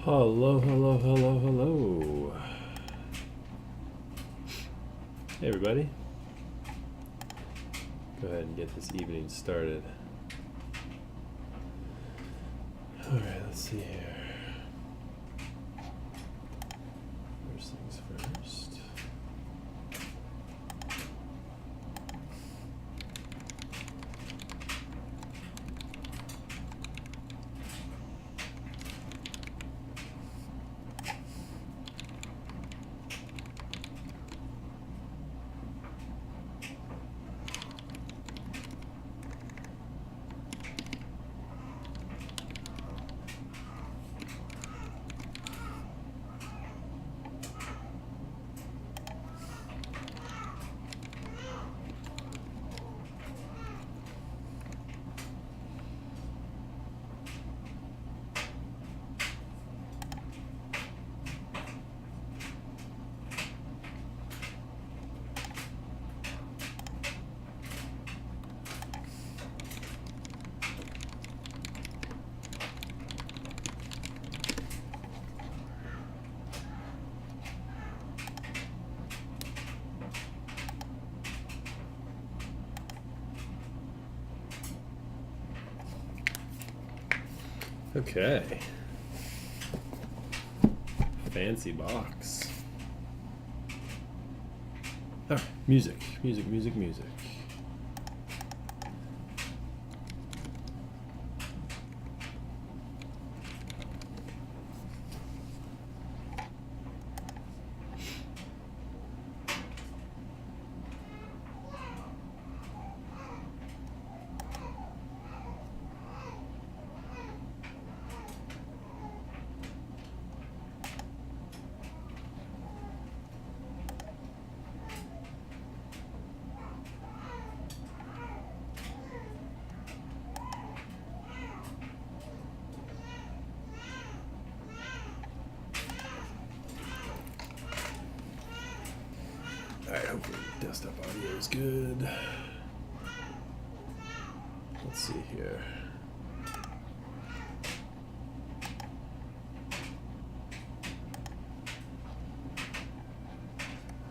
Hello, hello, hello, hello. Hey everybody. Go ahead and get this evening started. Alright, let's see here. First things first. Okay. Fancy box. Ah, music, music, music, music. Alright, hopefully desktop audio is good. Let's see here.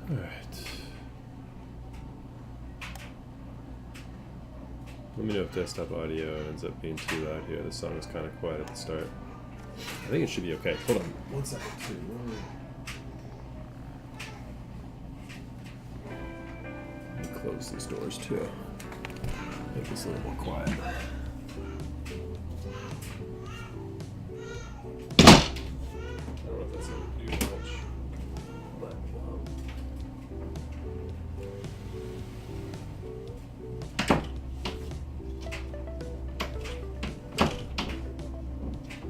Alright. Let me know if desktop audio ends up being too loud here. The song is kind of quiet at the start. I think it should be okay. Hold on 1 second, too. Close these doors too. Make this a little more quiet. I don't know if that's going to do much, but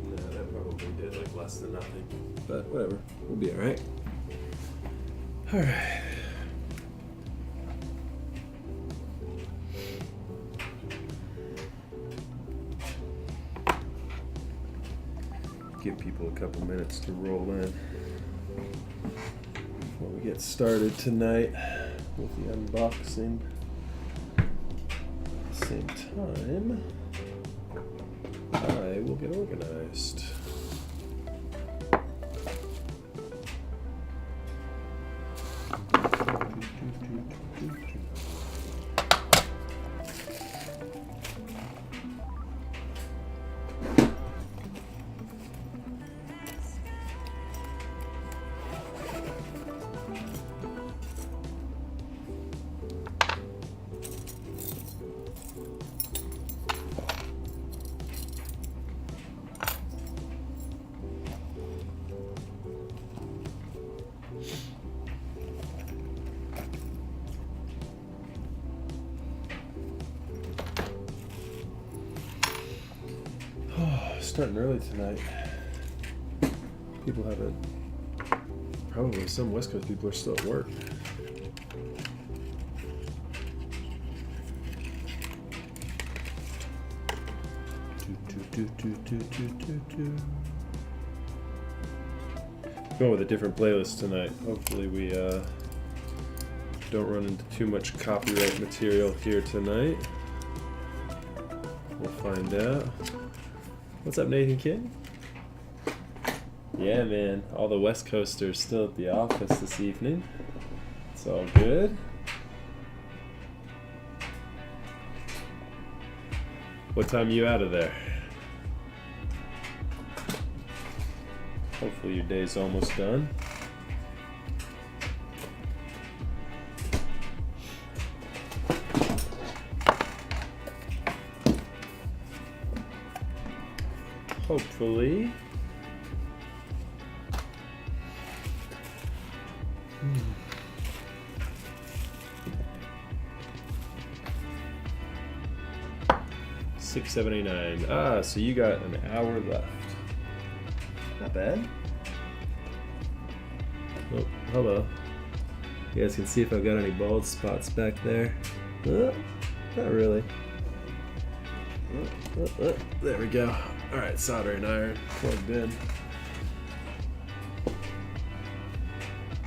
no, that probably did like less than nothing. But whatever, we'll be all right. All right. Give people a couple minutes to roll in before we get started tonight with the unboxing. At the same time, I will get organized. Starting early tonight. People haven't. Probably some West Coast people are still at work. Going with a different playlist tonight. Hopefully we don't run into too much copyright material here tonight. We'll find out. What's up, Nathan Kidd? Yeah, man. All the West Coasters still at the office this evening. It's all good. What time are you out of there? Hopefully your day's almost done. Hopefully. 6:79. Ah, so you got an hour left. Not bad. Oh, hello. You guys can see if I've got any bald spots back there. Not really. There we go. Alright, soldering iron plugged in.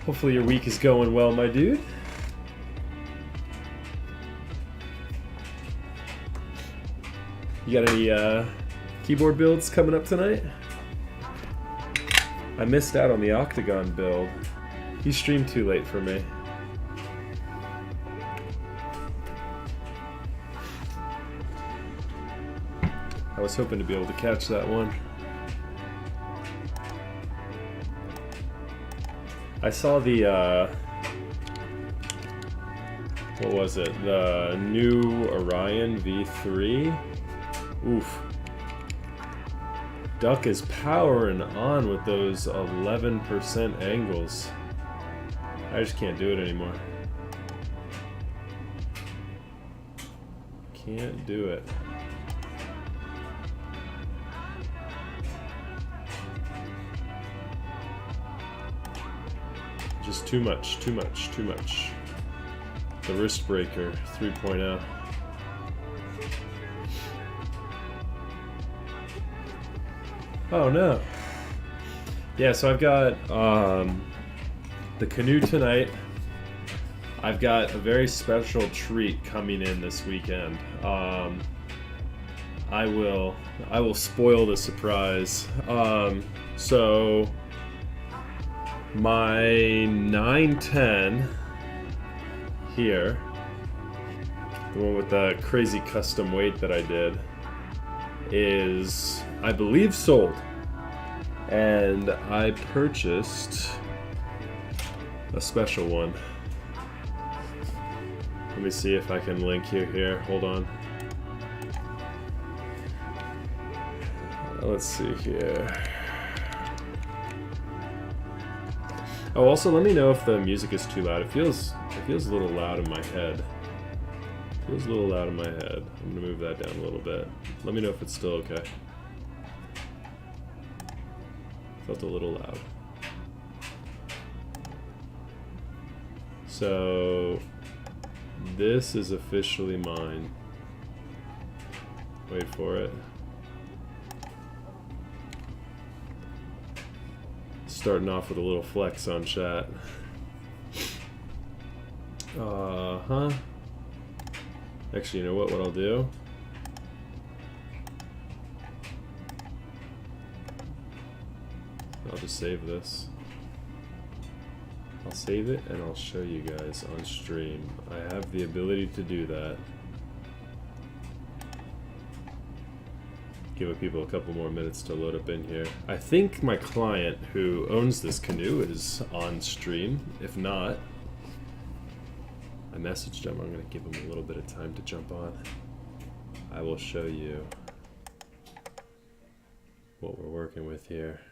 Hopefully your week is going well, my dude. You got any keyboard builds coming up tonight? I missed out on the Octagon build. He streamed too late for me. I was hoping to be able to catch that one. I saw the, what was it? The new Orion V3. Oof. Duck is powering on with those 11% angles. I just can't do it anymore. Can't do it. Just too much, too much, too much. The wrist breaker 3.0. Oh no. Yeah, so I've got the Canoe tonight. I've got a very special treat coming in this weekend. I will spoil the surprise. So my 910 here, the one with the crazy custom weight that I did, is, I believe, sold. And I purchased a special one. Let me see if I can link you here. Hold on. Let's see here. Oh, also let me know if the music is too loud. It feels a little loud in my head. Feels a little loud in my head. I'm gonna move that down a little bit. Let me know if it's still okay. Felt a little loud. So this is officially mine. Wait for it. Starting off with a little flex on chat. Actually, you know what I'll do? I'll just save this. I'll save it and I'll show you guys on stream. I have the ability to do that. Give people a couple more minutes to load up in here. I think my client who owns this Canoe is on stream. If not, I messaged him. I'm going to give him a little bit of time to jump on. I will show you what we're working with here.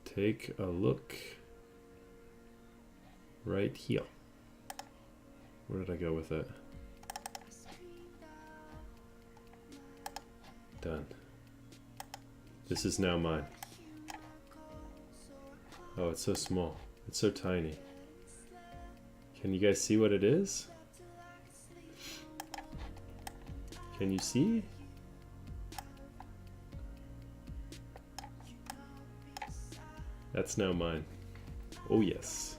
Take a look right here. Where did I go with it? Done. This is now mine. Oh, it's so small. It's so tiny. Can you guys see what it is? Can you see? That's now mine. Oh yes.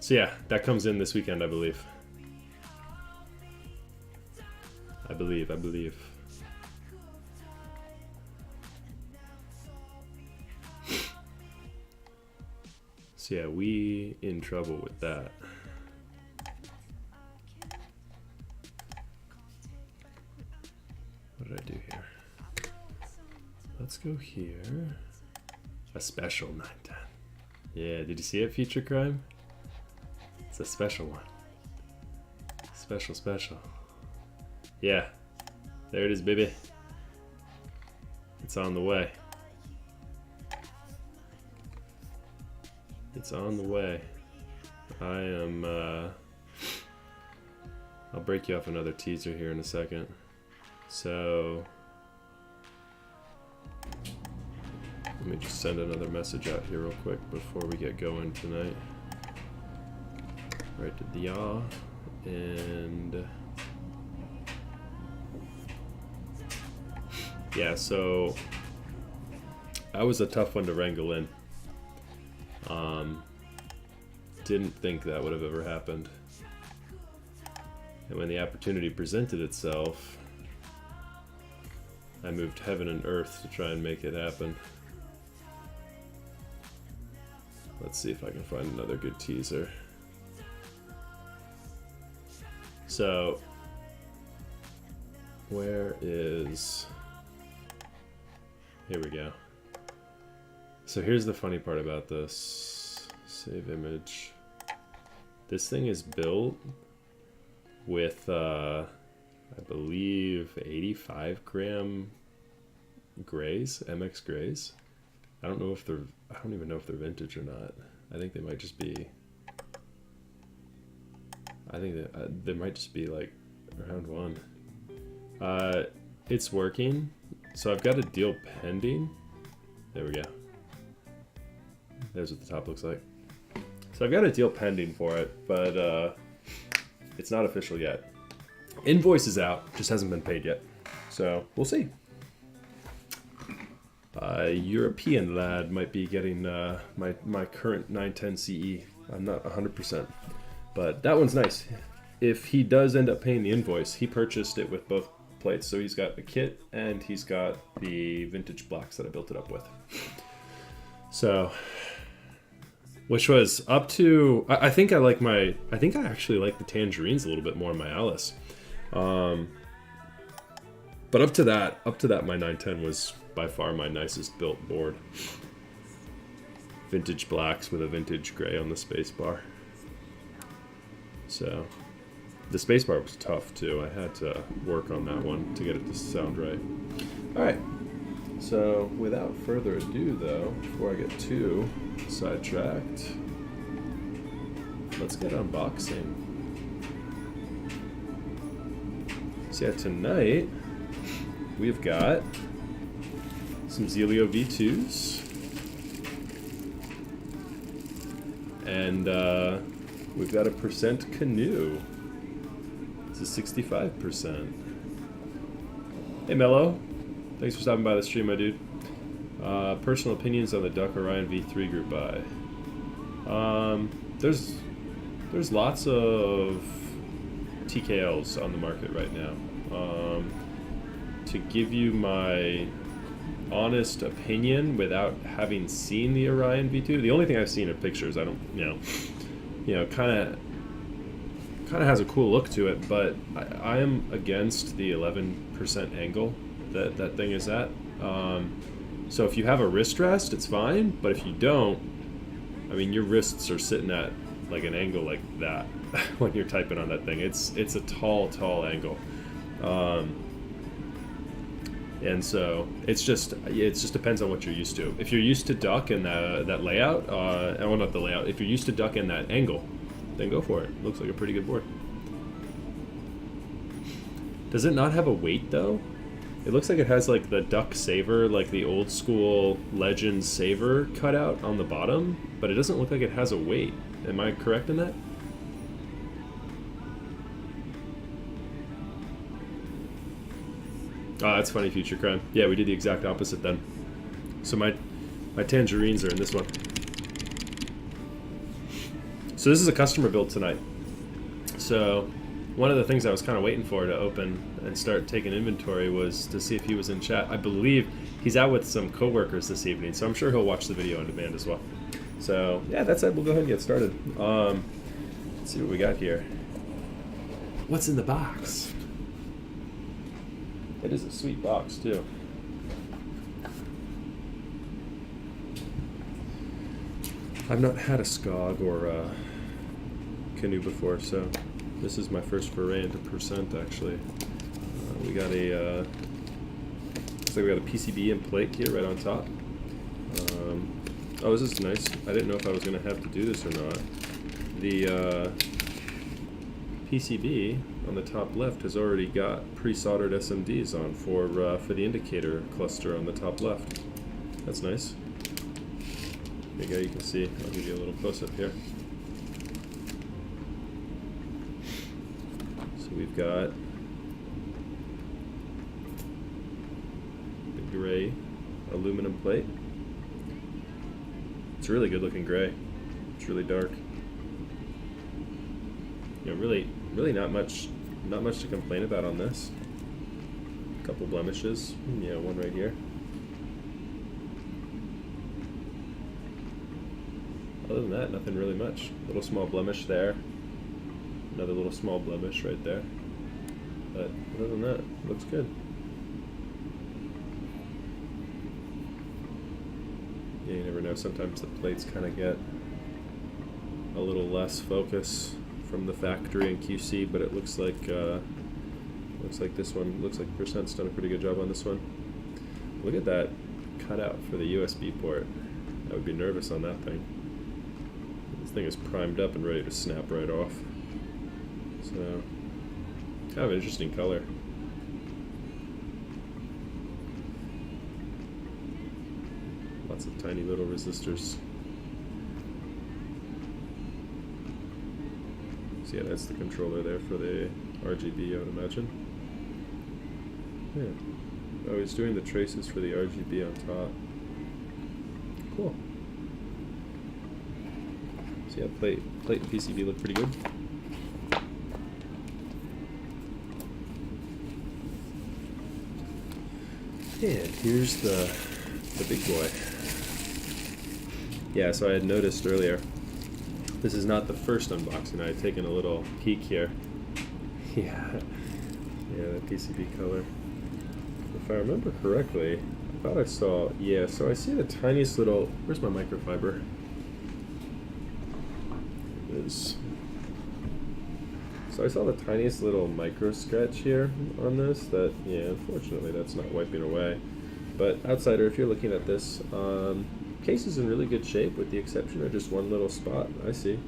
So yeah, that comes in this weekend, I believe. I believe. So yeah, we in trouble with that. What did I do here? Let's go here. A special 910. Yeah, did you see it, Future Crime? It's a special one. Special. Yeah, there it is, baby. It's on the way. It's on the way. I am, I'll break you off another teaser here in a second. So, let me just send another message out here real quick before we get going tonight. Right to the yaw, and yeah, so that was a tough one to wrangle in. Didn't think that would have ever happened. And when the opportunity presented itself, I moved heaven and earth to try and make it happen. Let's see if I can find another good teaser. So, where is... Here we go. So here's the funny part about this. Save image. This thing is built with, I believe, 85 gram grays, MX grays. I don't even know if they're vintage or not. I think they might just be, I think that they might just be like around one. It's working. So I've got a deal pending. There we go. There's what the top looks like. So I've got a deal pending for it, but it's not official yet. Invoice is out, just hasn't been paid yet. So we'll see. European lad might be getting my current 910 CE. I'm not 100%, but that one's nice. If he does end up paying the invoice, he purchased it with both plates, so he's got the kit and he's got the vintage blocks that I built it up with. So, which was up to, I think I actually like the tangerines a little bit more in my Alice. But up to that, my 910 was by far my nicest built board. Vintage blacks with a vintage gray on the space bar. So, the space bar was tough too. I had to work on that one to get it to sound right. All right. So, without further ado, though, before I get too sidetracked, let's get unboxing. So yeah, tonight we've got some Zealio V2s, and we've got a percent Canoe. It's a 65%. Hey, Mello. Thanks for stopping by the stream, my dude. Personal opinions on the Duck Orion V3 group buy. There's lots of TKLs on the market right now. To give you my honest opinion without having seen the Orion V2, the only thing I've seen are pictures. I don't, kind of has a cool look to it, but I am against the 11% angle that thing is at. So if you have a wrist rest, it's fine, but if you don't, I mean, your wrists are sitting at like an angle like that when you're typing on that thing. It's a tall angle. And so it just depends on what you're used to. If you're used to duck and that layout, well, not the layout, if you're used to duck and that angle, then go for it. Looks like a pretty good board. Does it not have a weight though? It looks like it has like the duck saver, like the old school Legend saver cutout on the bottom, but it doesn't look like it has a weight. Am I correct in that? Oh, that's funny, Future Crime. Yeah, we did the exact opposite then. So my tangerines are in this one. So this is a customer build tonight. So one of the things I was kind of waiting for to open and start taking inventory was to see if he was in chat. I believe he's out with some coworkers this evening, so I'm sure he'll watch the video on demand as well. So yeah, that's it. We'll go ahead and get started. Let's see what we got here. What's in the box? It is a sweet box too. I've not had a SCOG or a Canoe before, so this is my first foray into percent actually. We got a looks like we got a PCB and plate here right on top. Oh, this is nice. I didn't know if I was going to have to do this or not. The PCB on the top left has already got pre-soldered SMDs on for the indicator cluster on the top left. That's nice. There you go, you can see. I'll give you a little close-up here. So we've got the gray aluminum plate. It's a really good looking gray. It's really dark. You know, really not much to complain about on this. A couple blemishes. Yeah, one right here. Other than that, nothing really much. Little small blemish there. Another little small blemish right there. But other than that, it looks good. Yeah, you never know. Sometimes the plates kind of get a little less focus from the factory in QC, but it looks like this one. Looks like Percent's done a pretty good job on this one. Look at that cutout for the USB port. I would be nervous on that thing. This thing is primed up and ready to snap right off. So, kind of an interesting color. Lots of tiny little resistors. So yeah, that's the controller there for the RGB, I would imagine. Yeah. Oh, he's doing the traces for the RGB on top. Cool. So yeah, plate and PCB look pretty good. And here's the big boy. Yeah, so I had noticed earlier, this is not the first unboxing. I had taken a little peek here. Yeah, the PCB color. If I remember correctly, I thought I saw, yeah, so I see the tiniest little, where's my microfiber? It is. So I saw the tiniest little micro scratch here on this that, yeah, unfortunately that's not wiping away. But outsider, if you're looking at this, case is in really good shape with the exception of just one little spot. I see.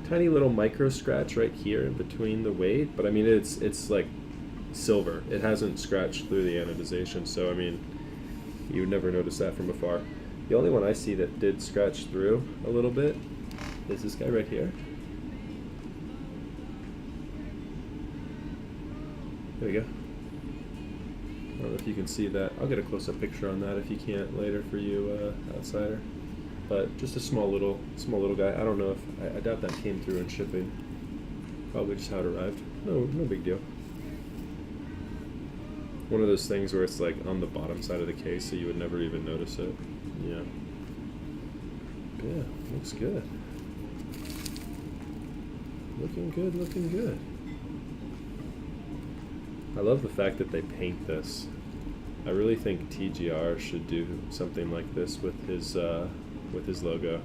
Tiny little micro scratch right here in between the weight, but I mean it's like silver. It hasn't scratched through the anodization, so I mean you would never notice that from afar. The only one I see that did scratch through a little bit is this guy right here. There we go. I don't know if you can see that. I'll get a close-up picture on that if you can't later for you, outsider. But just a small little guy. I don't know if I doubt that came through in shipping. Probably just how it arrived. No big deal. One of those things where it's like on the bottom side of the case, so you would never even notice it. Yeah. Yeah, looks good. Looking good, looking good. I love the fact that they paint this. I really think TGR should do something like this with his logo.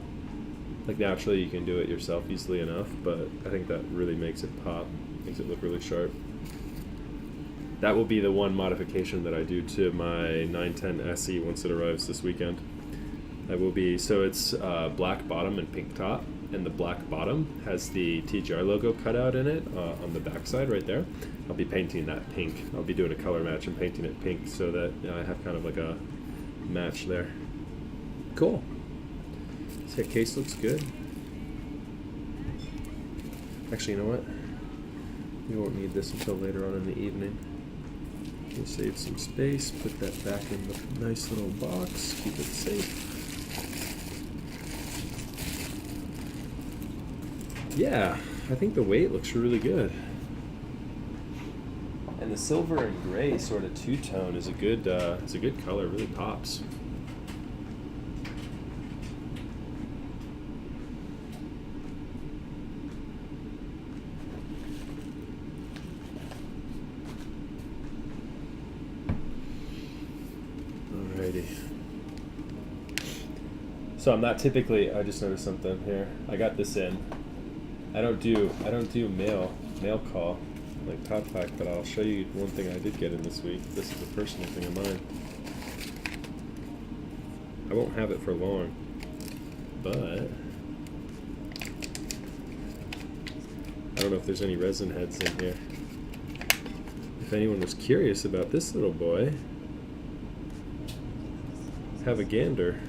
Like naturally you can do it yourself easily enough, but I think that really makes it pop, makes it look really sharp. That will be the one modification that I do to my 910 SE once it arrives this weekend. I will be, so it's black bottom and pink top, and the black bottom has the TGR logo cut out in it on the back side right there. I'll be painting that pink. I'll be doing a color match and painting it pink so that I have kind of like a match there. Cool. So that case looks good. Actually, you know what? We won't need this until later on in the evening. We'll save some space, put that back in the nice little box, keep it safe. Yeah, I think the weight looks really good. And the silver and gray sort of two-tone is a good color. It really pops. Alrighty. So I'm not typically. I just noticed something here. I got this in. I don't do mail call like Top Pack, but I'll show you one thing I did get in this week. This is a personal thing of mine. I won't have it for long, but I don't know if there's any resin heads in here. If anyone was curious about this little boy, have a gander.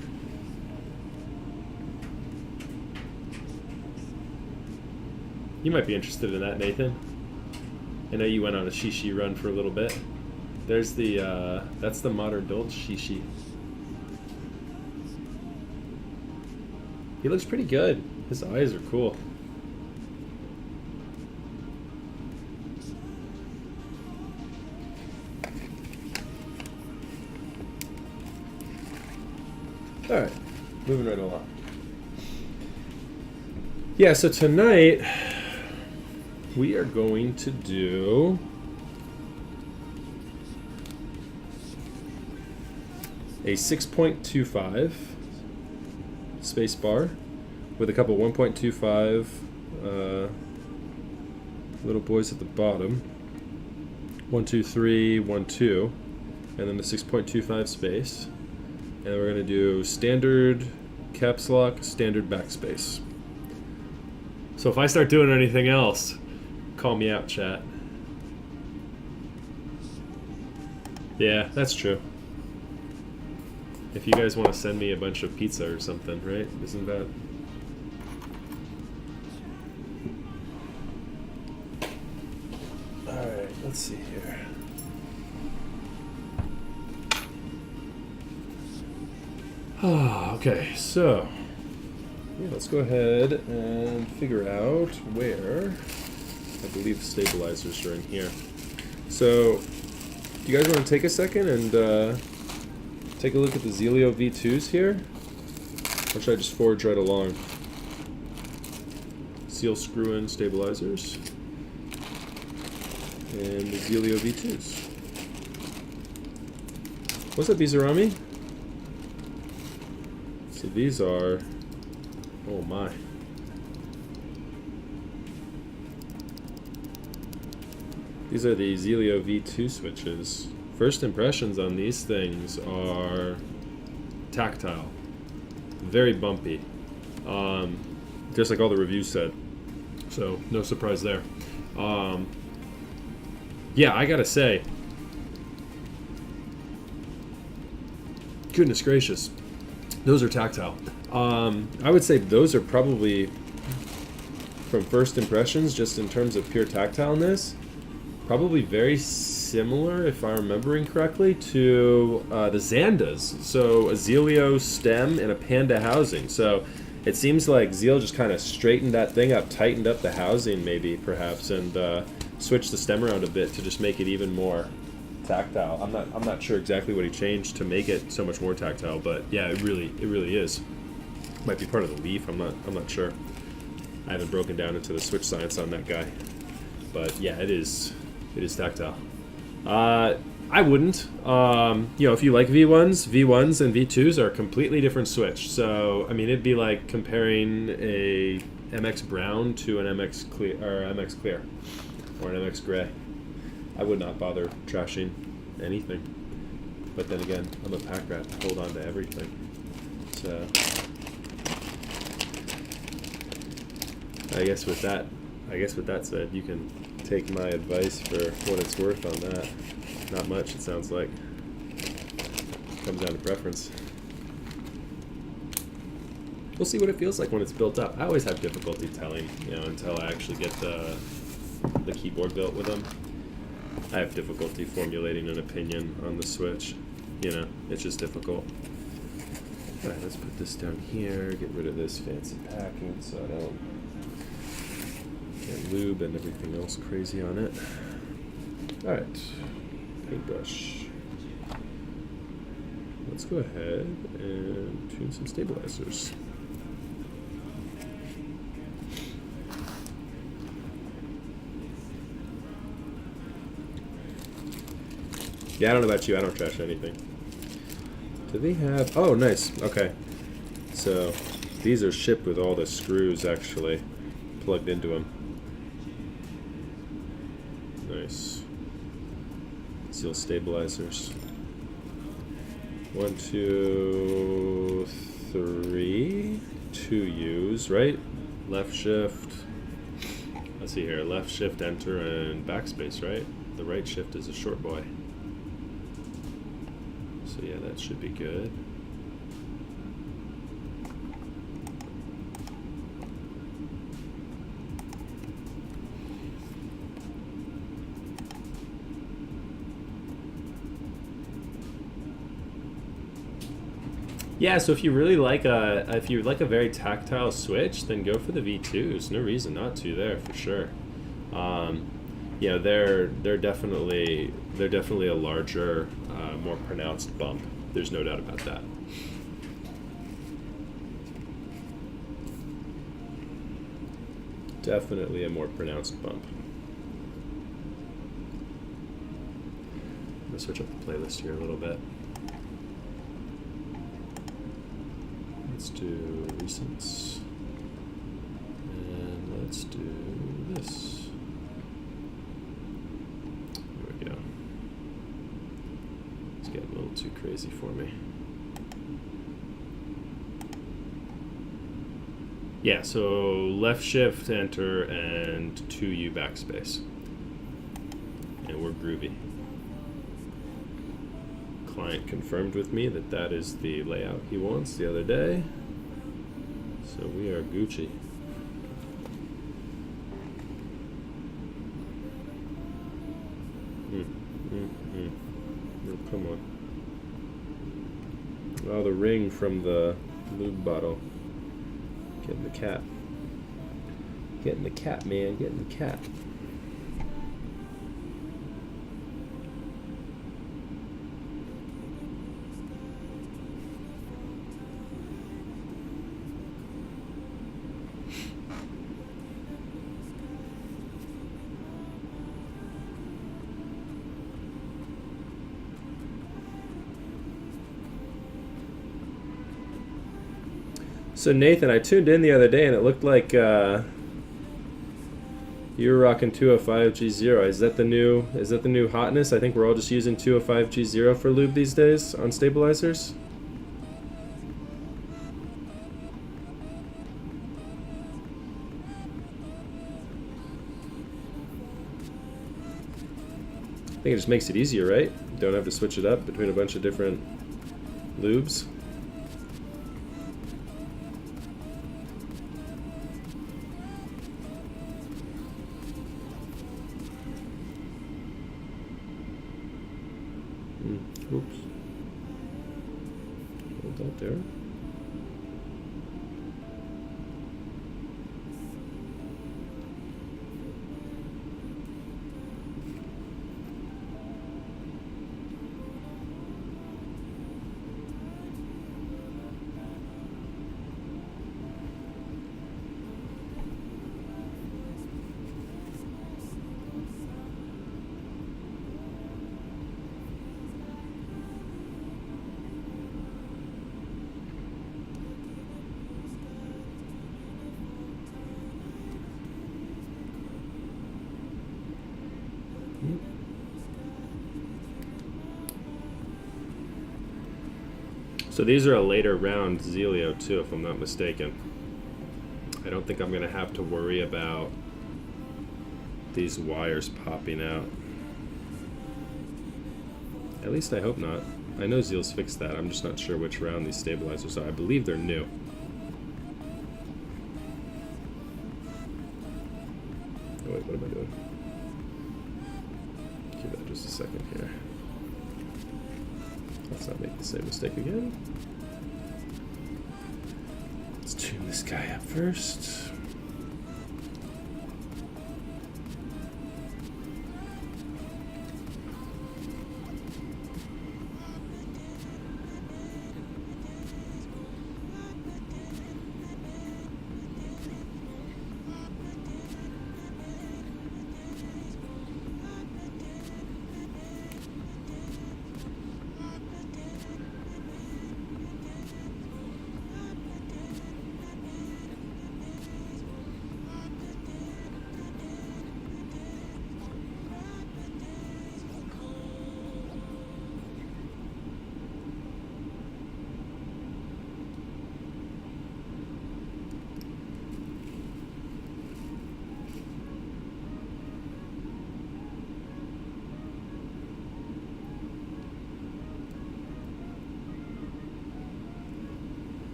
You might be interested in that, Nathan. I know you went on a shishi run for a little bit. There's the, that's the modern build shishi. He looks pretty good. His eyes are cool. Alright, moving right along. Yeah, so tonight we are going to do a 6.25 space bar with a couple 1.25 little boys at the bottom. 1, 2, 3, 1, 2, and then the 6.25 space. And we're going to do standard caps lock, standard backspace. So if I start doing anything else, call me out, chat. Yeah, that's true. If you guys want to send me a bunch of pizza or something, right? Isn't that... Alright, let's see here. Okay, so... yeah, let's go ahead and figure out where... I believe the stabilizers are in here. So, do you guys want to take a second and take a look at the Zealio V2s here? Or should I just forge right along? Seal screw-in stabilizers. And the Zealio V2s. What's up, Bizarami? So these are... oh my. These are the Zealio V2 switches. First impressions on these things are tactile. Very bumpy. Just like all the reviews said. So, no surprise there. Yeah, I gotta say. Goodness gracious. Those are tactile. I would say those are probably, from first impressions, just in terms of pure tactileness, probably very similar, if I'm remembering correctly, to the Xandas. So a Zealio stem and a Panda housing. So it seems like Zeal just kind of straightened that thing up, tightened up the housing maybe, perhaps, and switched the stem around a bit to just make it even more tactile. I'm not sure exactly what he changed to make it so much more tactile, but yeah, it really is. Might be part of the leaf. I'm not sure. I haven't broken down into the switch science on that guy, but yeah, it is tactile. I wouldn't. If you like V1s and V2s are a completely different switch. So I mean, it'd be like comparing a MX Brown to an MX Clear or MX Clear or an MX Gray. I would not bother trashing anything. But then again, I'm a pack rat. I hold on to everything. So I guess with that said, you can take my advice for what it's worth on that. Not much, it sounds like. Comes down to preference. We'll see what it feels like when it's built up. I always have difficulty telling, until I actually get the keyboard built with them. I have difficulty formulating an opinion on the Switch. It's just difficult. Alright, let's put this down here, get rid of this fancy packing so I don't lube and everything else crazy on it. Alright, paintbrush. Let's go ahead and tune some stabilizers. Yeah, I don't know about you, I don't trash anything. Do they have... Oh, nice. Okay. So, these are shipped with all the screws actually plugged into them. Nice. Seal stabilizers. 1, 2, 3. 2 U's, right? Left shift. Let's see here. Left shift, enter, and backspace, right? The right shift is a short boy. So yeah, that should be good. Yeah, so if you really like a very tactile switch, then go for the V2s. No reason not to there for sure. Yeah, they're definitely a larger, more pronounced bump. There's no doubt about that. Definitely a more pronounced bump. I'm gonna switch up the playlist here a little bit. Let's do recents, and let's do this. There we go. It's getting a little too crazy for me. Yeah, so left shift, enter, and 2U backspace. And we're groovy. Client confirmed with me that that is the layout he wants the other day. So we are Gucci. Oh, come on. Oh, the ring from the lube bottle. Getting the cap. Getting the cap, man. Getting the cap. So Nathan, I tuned in the other day and it looked like you were rocking 205G0. Is that the new hotness? I think we're all just using 205G0 for lube these days on stabilizers. I think it just makes it easier, right? You don't have to switch it up between a bunch of different lubes. Oops. Hold that there. So these are a later round zealio too, if I'm not mistaken. I don't think I'm going to have to worry about these wires popping out. At least I hope not. I know Zeal's fixed that. I'm just not sure which round these stabilizers are. I believe they're new. Oh wait, what am I doing? Give that just a second here. Let's not make the same mistake again. Let's tune this guy up first.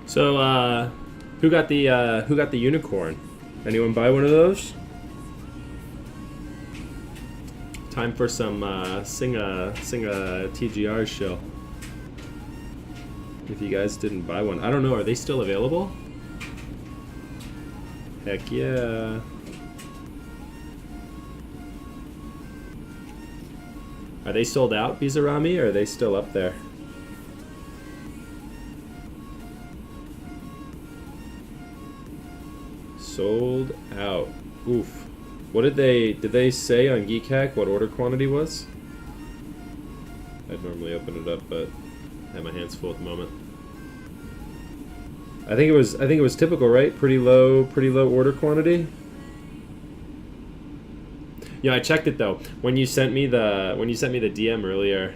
So, who got the unicorn? Anyone buy one of those? Time for some sing a TGR show. If you guys didn't buy one, I don't know. Are they still available? Heck yeah! Are they sold out, Bizarami, or are they still up there? Sold out. Oof. What did they say on Keycap what order quantity was? I'd normally open it up, but I have my hands full at the moment. I think it was typical, right? Pretty low order quantity. Yeah, I checked it though. When you sent me the DM earlier.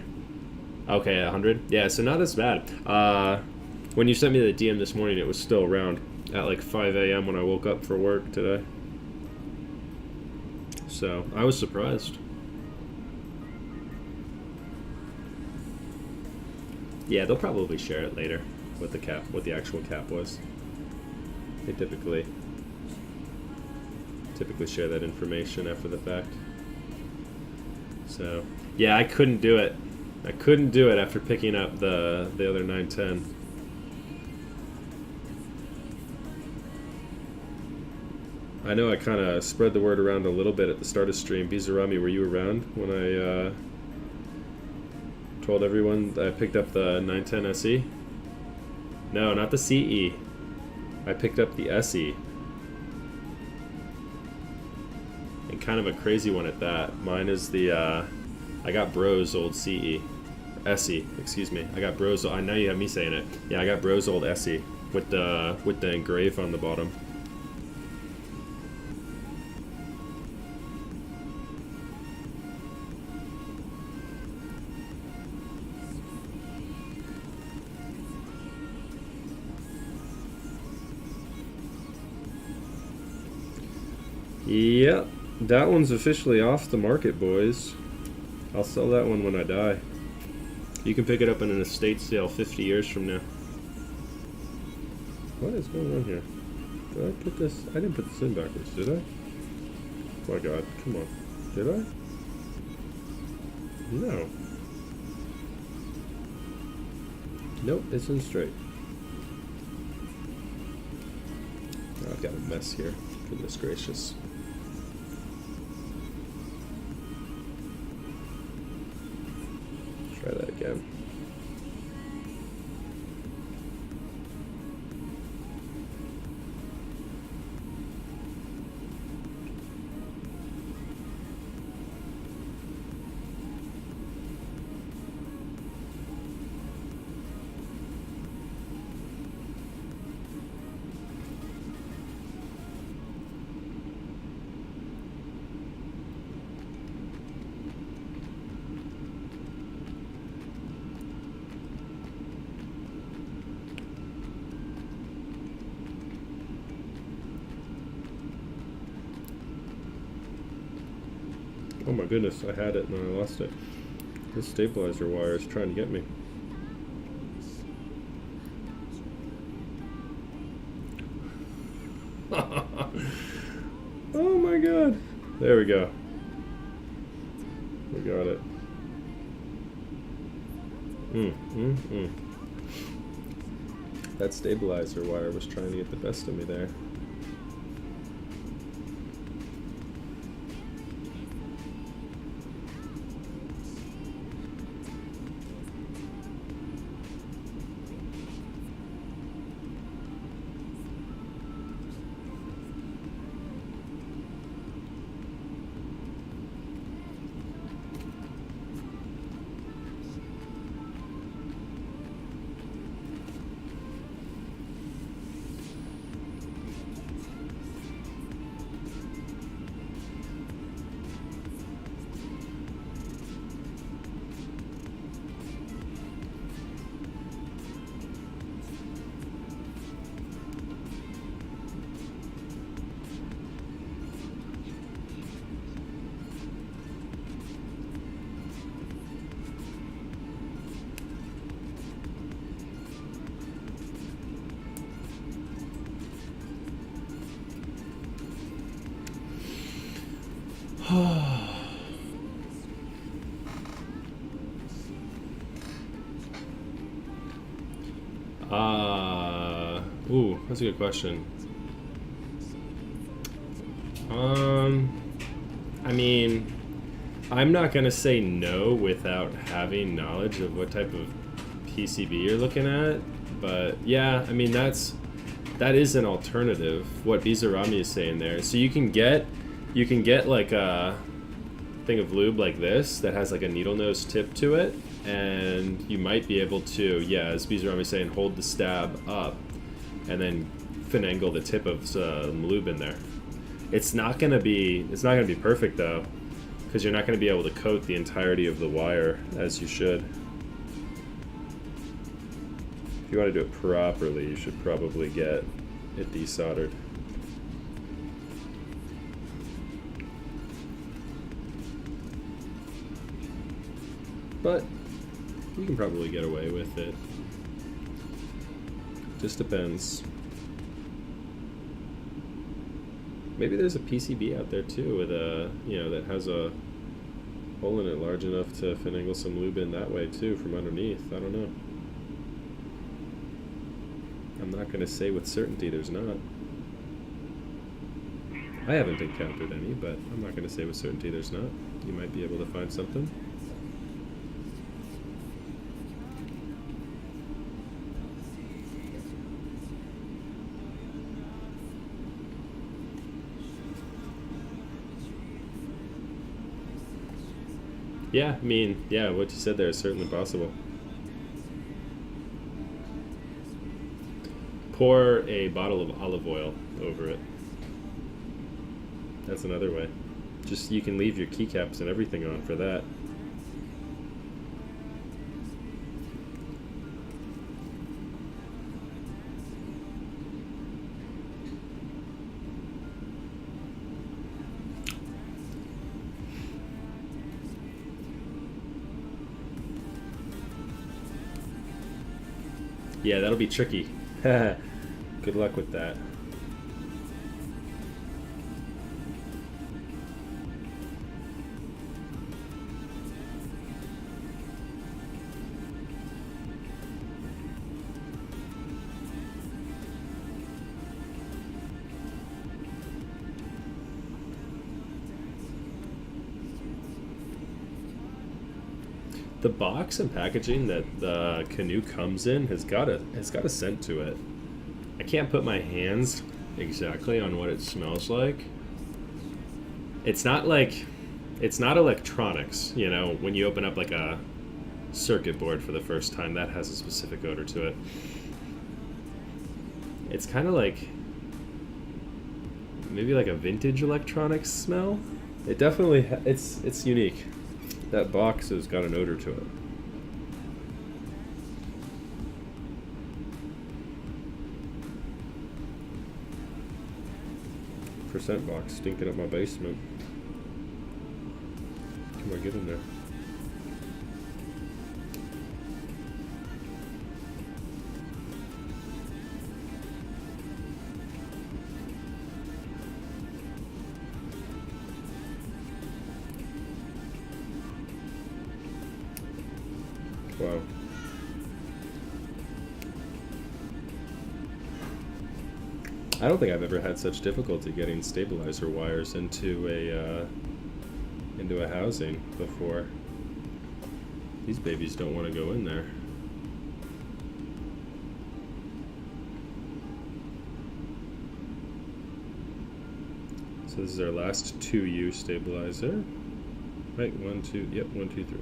Okay, 100. Yeah, so not as bad. When you sent me the DM this morning, it was still around at like 5 a.m. when I woke up for work today. So I was surprised. Yeah, they'll probably share it later. What the actual cap was. They typically share that information after the fact. So yeah, I couldn't do it. I couldn't do it after picking up the other 910. I know I kind of spread the word around a little bit at the start of stream. Bizarami, were you around when I told everyone that I picked up the 910 SE? No, not the CE. I picked up the SE. And kind of a crazy one at that. Mine is the, I got Bro's old CE. SE, excuse me. I got Bro's, I know you have me saying it. Yeah, I got Bro's old SE with the engrave on the bottom. Yep, that one's officially off the market, boys. I'll sell that one when I die. You can pick it up in an estate sale 50 years from now. What is going on here? Did I put this? I didn't put this in backwards, did I? Oh my god, come on. Did I? No. Nope, it's in straight. Oh, I've got a mess here. Goodness gracious. Try that again. Oh my goodness, I had it and I lost it. This stabilizer wire is trying to get me. Oh my god. There we go. We got it. That stabilizer wire was trying to get the best of me there. Ooh, that's a good question. I mean, I'm not gonna say no without having knowledge of what type of PCB you're looking at, but yeah, I mean that is an alternative. What Bizarrami is saying there, so you can get like a thing of lube like this that has like a needle nose tip to it, and you might be able to, yeah, as Bizarrami is saying, hold the stab up and then finagle the tip of some lube in there. It's not gonna be perfect though, because you're not gonna be able to coat the entirety of the wire as you should. If you want to do it properly, you should probably get it desoldered. But you can probably get away with it. Just depends. Maybe there's a PCB out there too with a, that has a hole in it large enough to finagle some lube in that way too from underneath. I don't know. I'm not going to say with certainty there's not. I haven't encountered any, but I'm not going to say with certainty there's not. You might be able to find something. Yeah, I mean, yeah, what you said there is certainly possible. Pour a bottle of olive oil over it. That's another way. Just, you can leave your keycaps and everything on for that. Yeah, that'll be tricky. Good luck with that. The box and packaging that the Canoe comes in has got a scent to it. I can't put my hands exactly on what it smells like. It's not electronics, when you open up like a circuit board for the first time, that has a specific odor to it. It's kind of like maybe like a vintage electronics smell. It definitely it's unique. That box has got an odor to it. Percent box stinking up my basement. Come on, get in there. Wow. I don't think I've ever had such difficulty getting stabilizer wires into a housing before. These babies don't want to go in there. So this is our last 2U stabilizer. Right, 1, 2, yep, 1, 2, 3.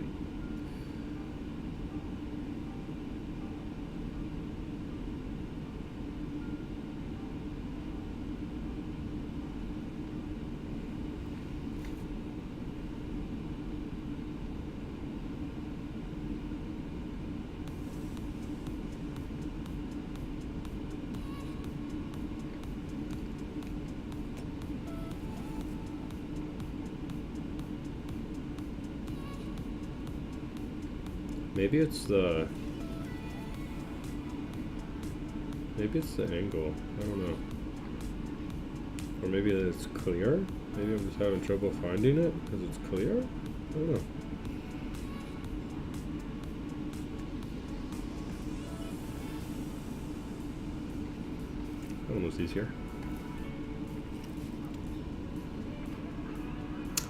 Maybe it's the angle. I don't know. Or maybe it's clear. Maybe I'm just having trouble finding it because it's clear. I don't know. was easier.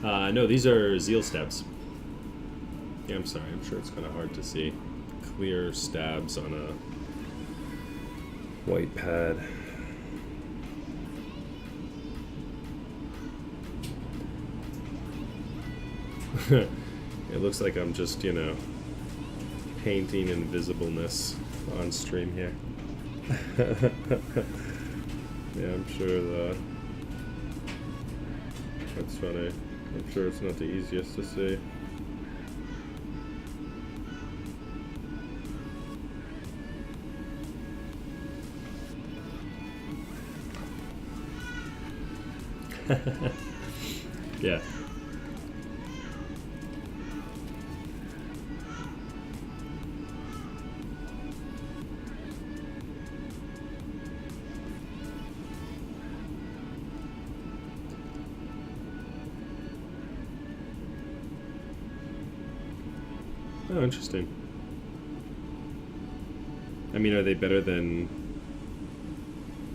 No, these are zeal stabs. Yeah, I'm sorry. I'm sure it's kind of hard to see clear stabs on a white pad. It looks like I'm just, you know, painting invisibleness on stream here. Yeah, I'm sure that's funny. I'm sure it's not the easiest to see. Yeah. Oh, interesting. I mean, are they better than...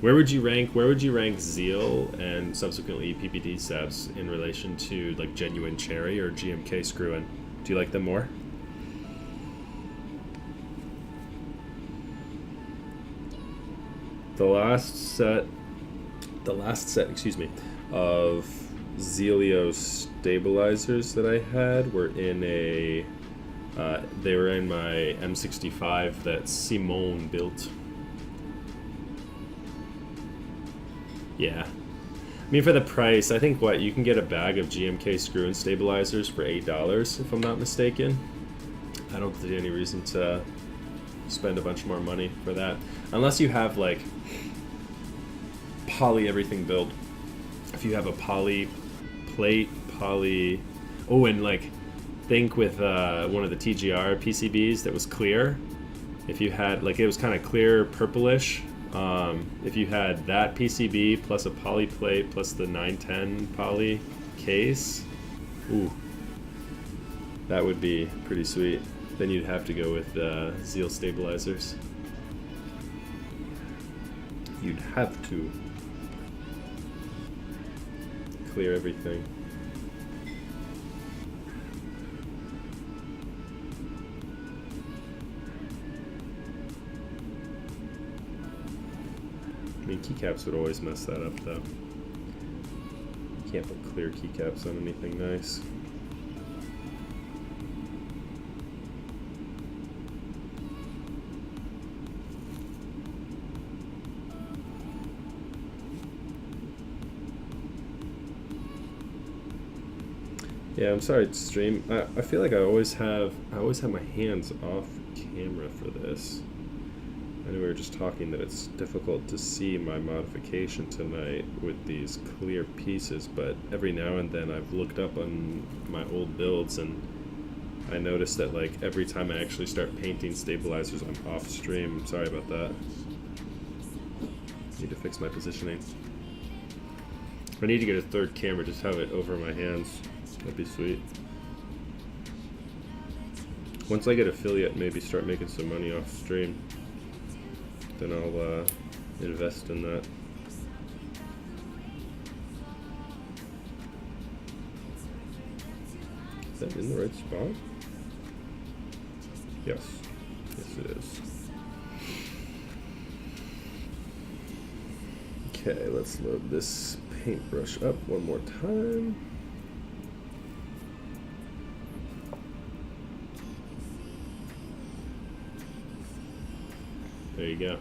Where would you rank Zeal and subsequently PPD stabs in relation to like genuine cherry or GMK screw-in? Do you like them more? The last set, excuse me, of zealio stabilizers that I had were in a they were in my M65 that Simone built. Yeah. I mean, for the price, I think you can get a bag of GMK screw-in stabilizers for $8, if I'm not mistaken. I don't see any reason to spend a bunch more money for that. Unless you have, like, poly everything built. If you have a poly plate, poly... Oh, and, like, think with one of the TGR PCBs that was clear. If you had, like, it was kind of clear purplish. If you had that PCB plus a poly plate plus the 910 poly case, ooh, that would be pretty sweet. Then you'd have to go with Zeal stabilizers. You'd have to clear everything. I mean, keycaps would always mess that up, though. You can't put clear keycaps on anything nice. Yeah, I'm sorry, stream. I feel like I always have my hands off camera for this. I know we were just talking that it's difficult to see my modification tonight with these clear pieces, but every now and then I've looked up on my old builds and I noticed that like every time I actually start painting stabilizers, I'm off stream. I'm sorry about that. Need to fix my positioning. I need to get a third camera, just have it over my hands. That'd be sweet. Once I get affiliate, maybe start making some money off stream. Then I'll invest in that. Is that in the right spot? Yes. Yes, it is. Okay, let's load this paintbrush up one more time. There you go.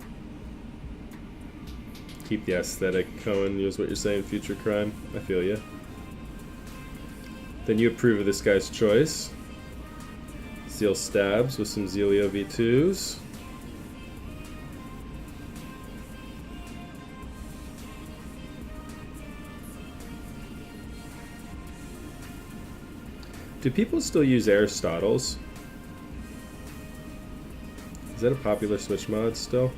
Keep the aesthetic going, is what you're saying, future crime. I feel you. Then you approve of this guy's choice. Zeal stabs with some Zealio V2s. Do people still use Aristotle's? Is that a popular Switch mod still?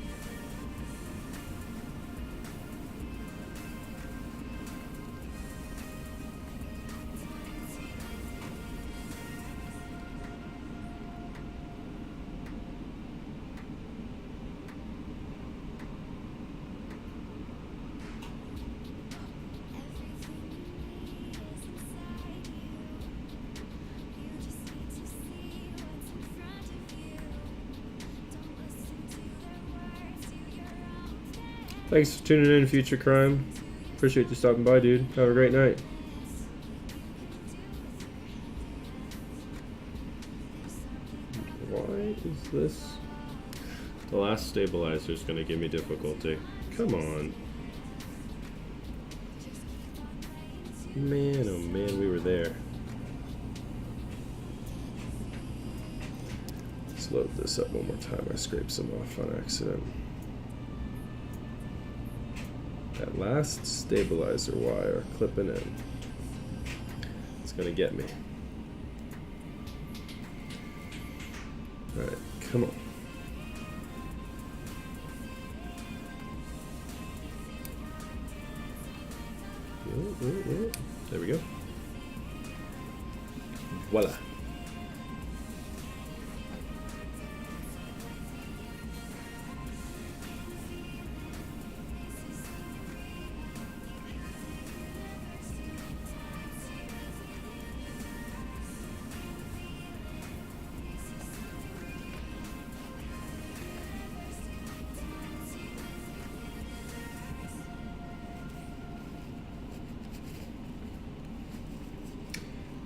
Thanks for tuning in, Future Crime. Appreciate you stopping by, dude. Have a great night. Why is this? The last stabilizer is going to give me difficulty. Come on. Man, oh man, we were there. Let's load this up one more time. I scraped some off on accident. That last stabilizer wire clipping in. It's gonna get me. Alright, come on. There we go. Voila.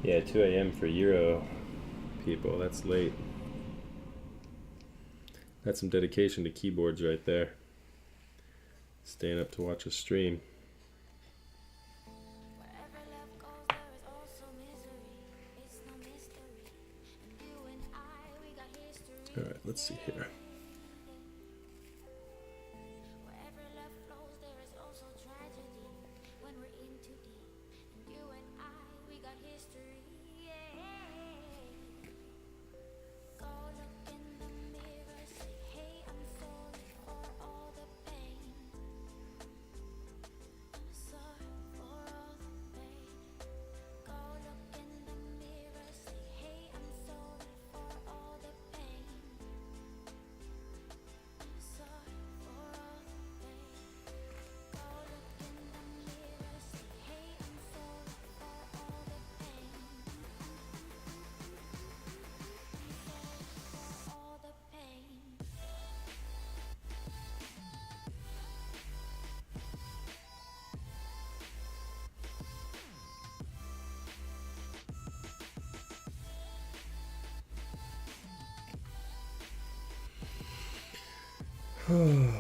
Yeah, 2 a.m. for Euro people. That's late. That's some dedication to keyboards right there. Staying up to watch a stream. Alright, let's see here. Alrighty.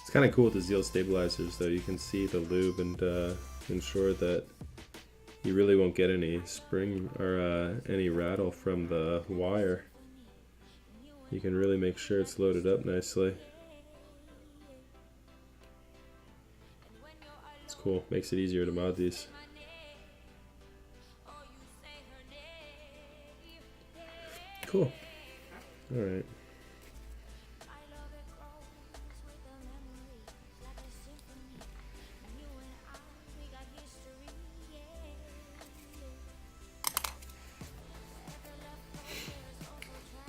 It's kind of cool with the Zeal stabilizers, though. You can see the lube and ensure that you really won't get any spring or any rattle from the wire. You can really make sure it's loaded up nicely. It's cool. Makes it easier to mod these. Cool. All right.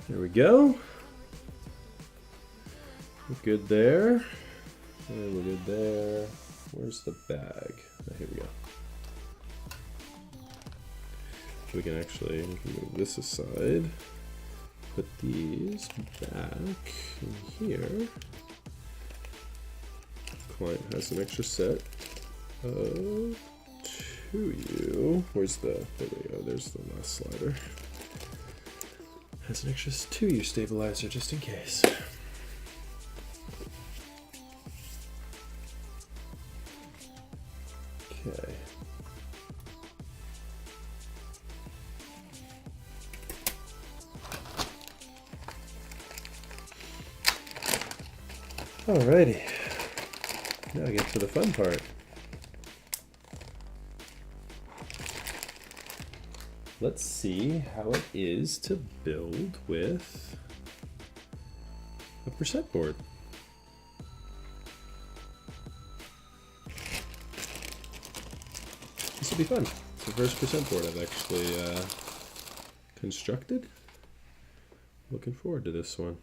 There we go. We're good there. And we're good there. Where's the bag? Oh, here we go. We can move this aside. Put these back in here. Client has an extra set of 2U. Where's the, there we go, there's the last slider. Has an extra 2U stabilizer just in case. Okay. Alrighty. Now I get to the fun part. Let's see how it is to build with a percent board. This will be fun. It's the first percent board I've actually constructed. Looking forward to this one.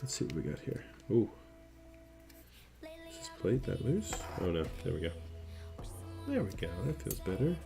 Let's see what we got here. Ooh. Is this plate that loose? Oh no, there we go. There we go, that feels better.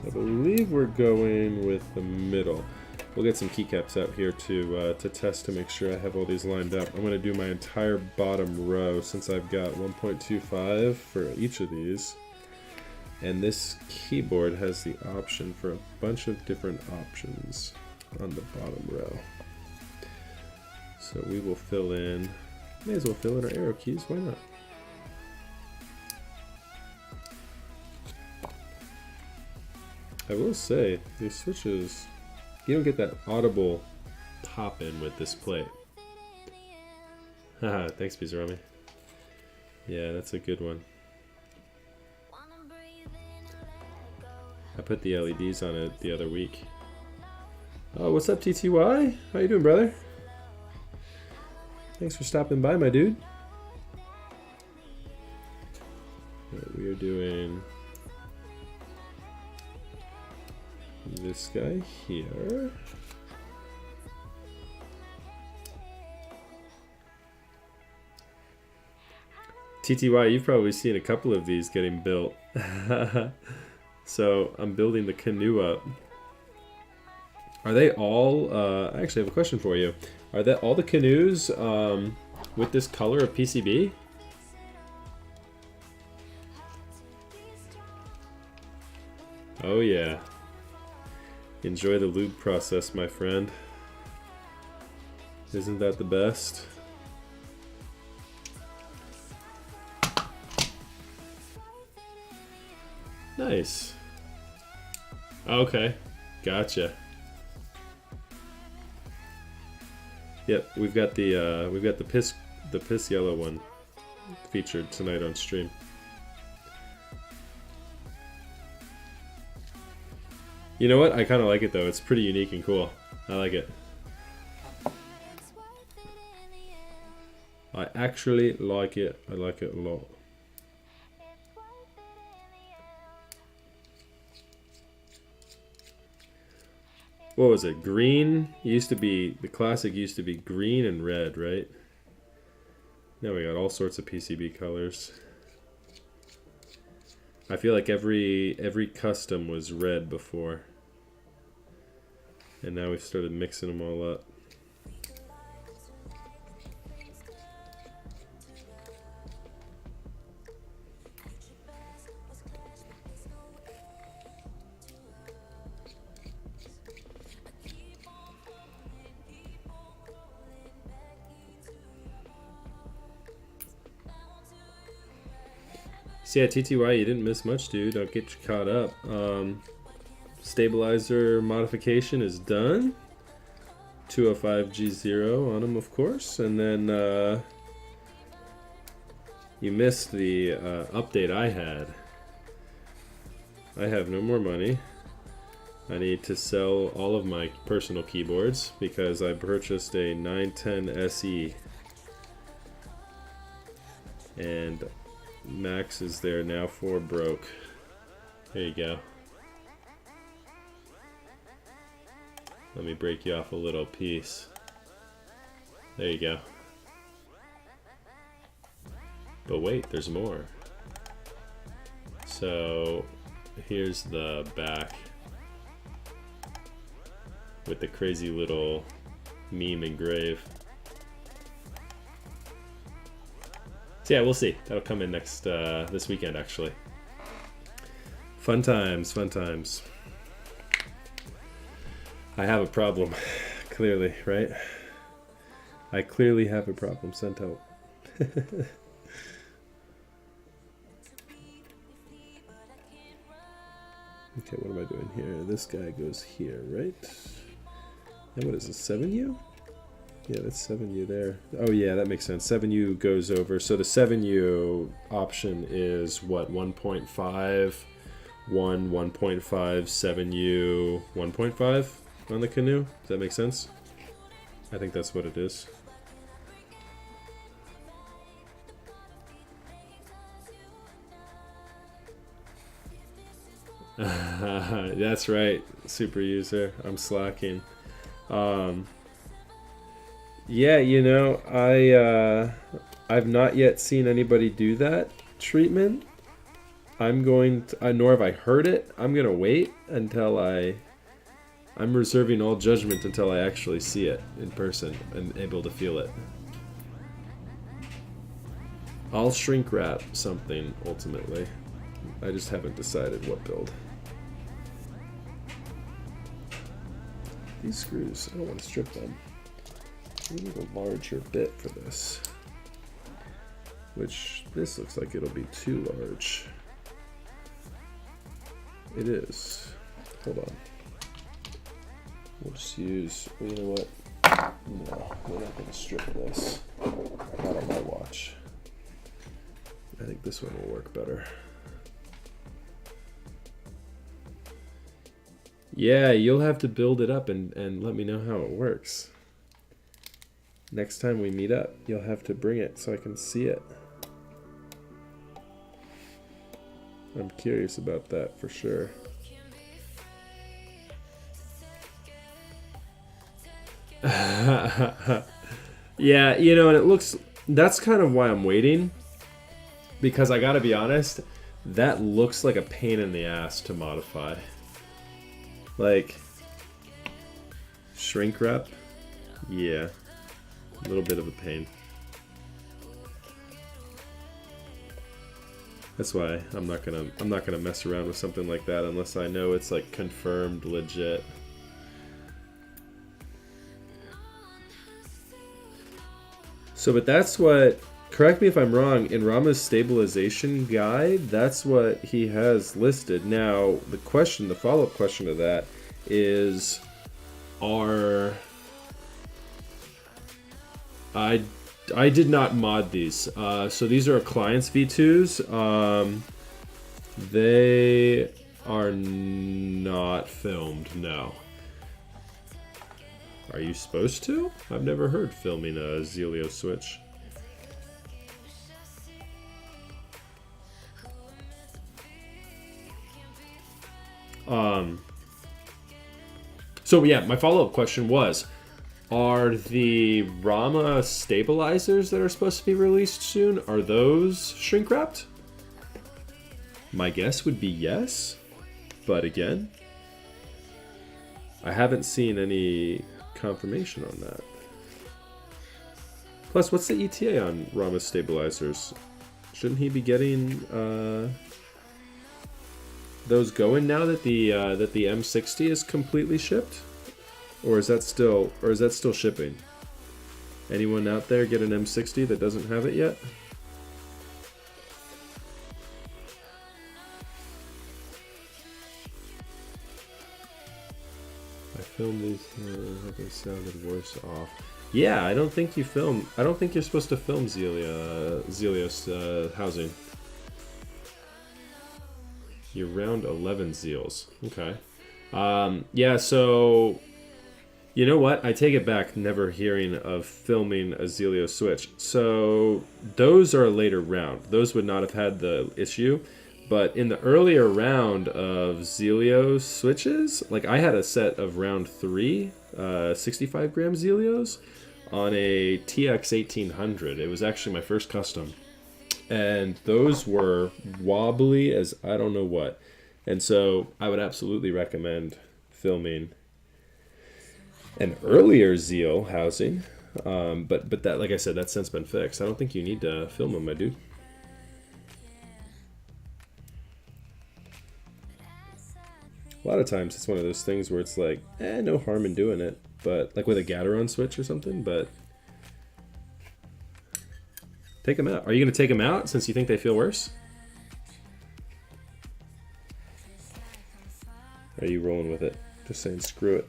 I believe we're going with the middle. We'll get some keycaps out here to test to make sure I have all these lined up. I'm going to do my entire bottom row since I've got 1.25 for each of these. And this keyboard has the option for a bunch of different options on the bottom row. So we will fill in, may as well fill in our arrow keys, why not? I will say, these switches, you don't get that audible pop in with this plate. Haha, thanks, Bizarami. Yeah, that's a good one. I put the LEDs on it the other week. Oh, what's up, TTY? How you doing, brother? Thanks for stopping by, my dude. We are doing this guy here. TTY, you've probably seen a couple of these getting built. So I'm building the Canoe up. Are they all, I actually have a question for you. Are that all the canoes with this color of PCB? Oh yeah. Enjoy the lube process, my friend. Isn't that the best? Nice. Okay, gotcha. Yep, we've got the piss yellow one featured tonight on stream. You know what? I kind of like it though. It's pretty unique and cool. I like it. I actually like it. I like it a lot. What was it? Green used to be, the classic used to be green and red, right? Now we got all sorts of PCB colors. I feel like every custom was red before. And now we've started mixing them all up. So yeah, TTY, you didn't miss much, dude. I'll get you caught up. Stabilizer modification is done. 205G0 on them, of course. And then you missed the update I had. I have no more money. I need to sell all of my personal keyboards because I purchased a 910 SE. And Max is there now for broke. There you go. Let me break you off a little piece. There you go. But wait, there's more. So here's the back with the crazy little meme engrave. So yeah, we'll see. That'll come in next this weekend, actually. Fun times, fun times. I have a problem, clearly, right? I clearly have a problem, sent out. Okay, what am I doing here? This guy goes here, right? And what is this, 7U? Yeah, that's 7U there. Oh yeah, that makes sense. 7U goes over. So the 7U option is what, 1.5, 1.5, 7U, 1.5 on the Canoe? Does that make sense? I think that's what it is. That's right, super user. I'm slacking. Yeah, you know, I've not yet seen anybody do that treatment. I'm going to, nor have I heard it. I'm gonna wait until I'm reserving all judgment until I actually see it in person and able to feel it. I'll shrink wrap something ultimately. I just haven't decided what build. These screws, I don't want to strip them. I need a larger bit for this. Which, this looks like it'll be too large. It is. Hold on. We'll just use, well, you know what? No, we're not going to strip this. Not on my watch. I think this one will work better. Yeah, you'll have to build it up and let me know how it works. Next time we meet up, you'll have to bring it so I can see it. I'm curious about that for sure. Yeah, you know, and it looks, that's kind of why I'm waiting. Because I gotta be honest, that looks like a pain in the ass to modify. Like, shrink wrap, yeah, a little bit of a pain. That's why I'm not gonna mess around with something like that unless I know it's like confirmed legit. So, but that's what, correct me if I'm wrong, in Rama's stabilization guide, that's what he has listed. Now, the question, the follow-up question to that is, I did not mod these. So these are client's V2s. They are not filmed, no. Are you supposed to? I've never heard filming a Zealio switch. So yeah, my follow-up question was, are the Rama stabilizers that are supposed to be released soon, are those shrink wrapped? My guess would be yes, but again, I haven't seen any confirmation on that. Plus, what's the ETA on Rama stabilizers? Shouldn't he be getting those going now that the M60 is completely shipped, or is that still shipping? Anyone out there get an M60 that doesn't have it yet? I filmed these have they sounded worse off. Yeah, I don't think you film. I don't think you're supposed to film Zealio's housing. You're round 11 zeals. Okay. Yeah, so you know what? I take it back, never hearing of filming a Zealio switch. So those are a later round. Those would not have had the issue. But in the earlier round of Zealio switches, like I had a set of round 3, 65 gram Zealios on a TX 1800. It was actually my first custom. And those were wobbly as I don't know what. And so I would absolutely recommend filming an earlier Zeal housing. But that, like I said, that's since been fixed. I don't think you need to film them, my dude. A lot of times it's one of those things where it's like, no harm in doing it. But like with a Gateron switch or something, but take them out. Are you going to take them out since you think they feel worse? Are you rolling with it? Just saying screw it.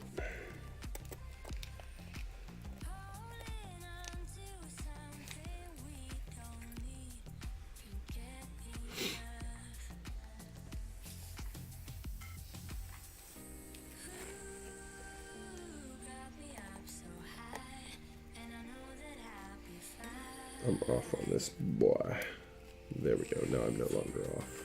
I'm off on this boy. There we go. Now I'm no longer off.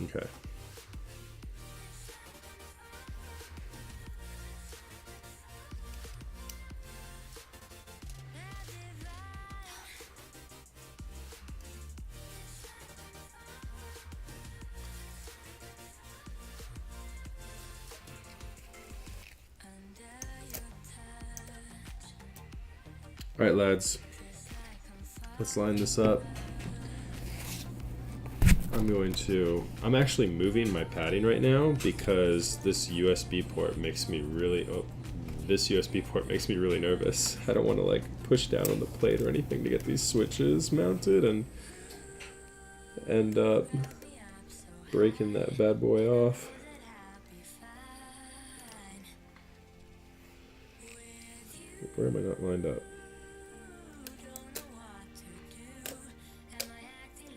Okay. All right, lads, let's line this up. I'm actually moving my padding right now because this USB port makes me really, nervous. I don't want to like push down on the plate or anything to get these switches mounted and end up breaking that bad boy off. Where am I not lined up?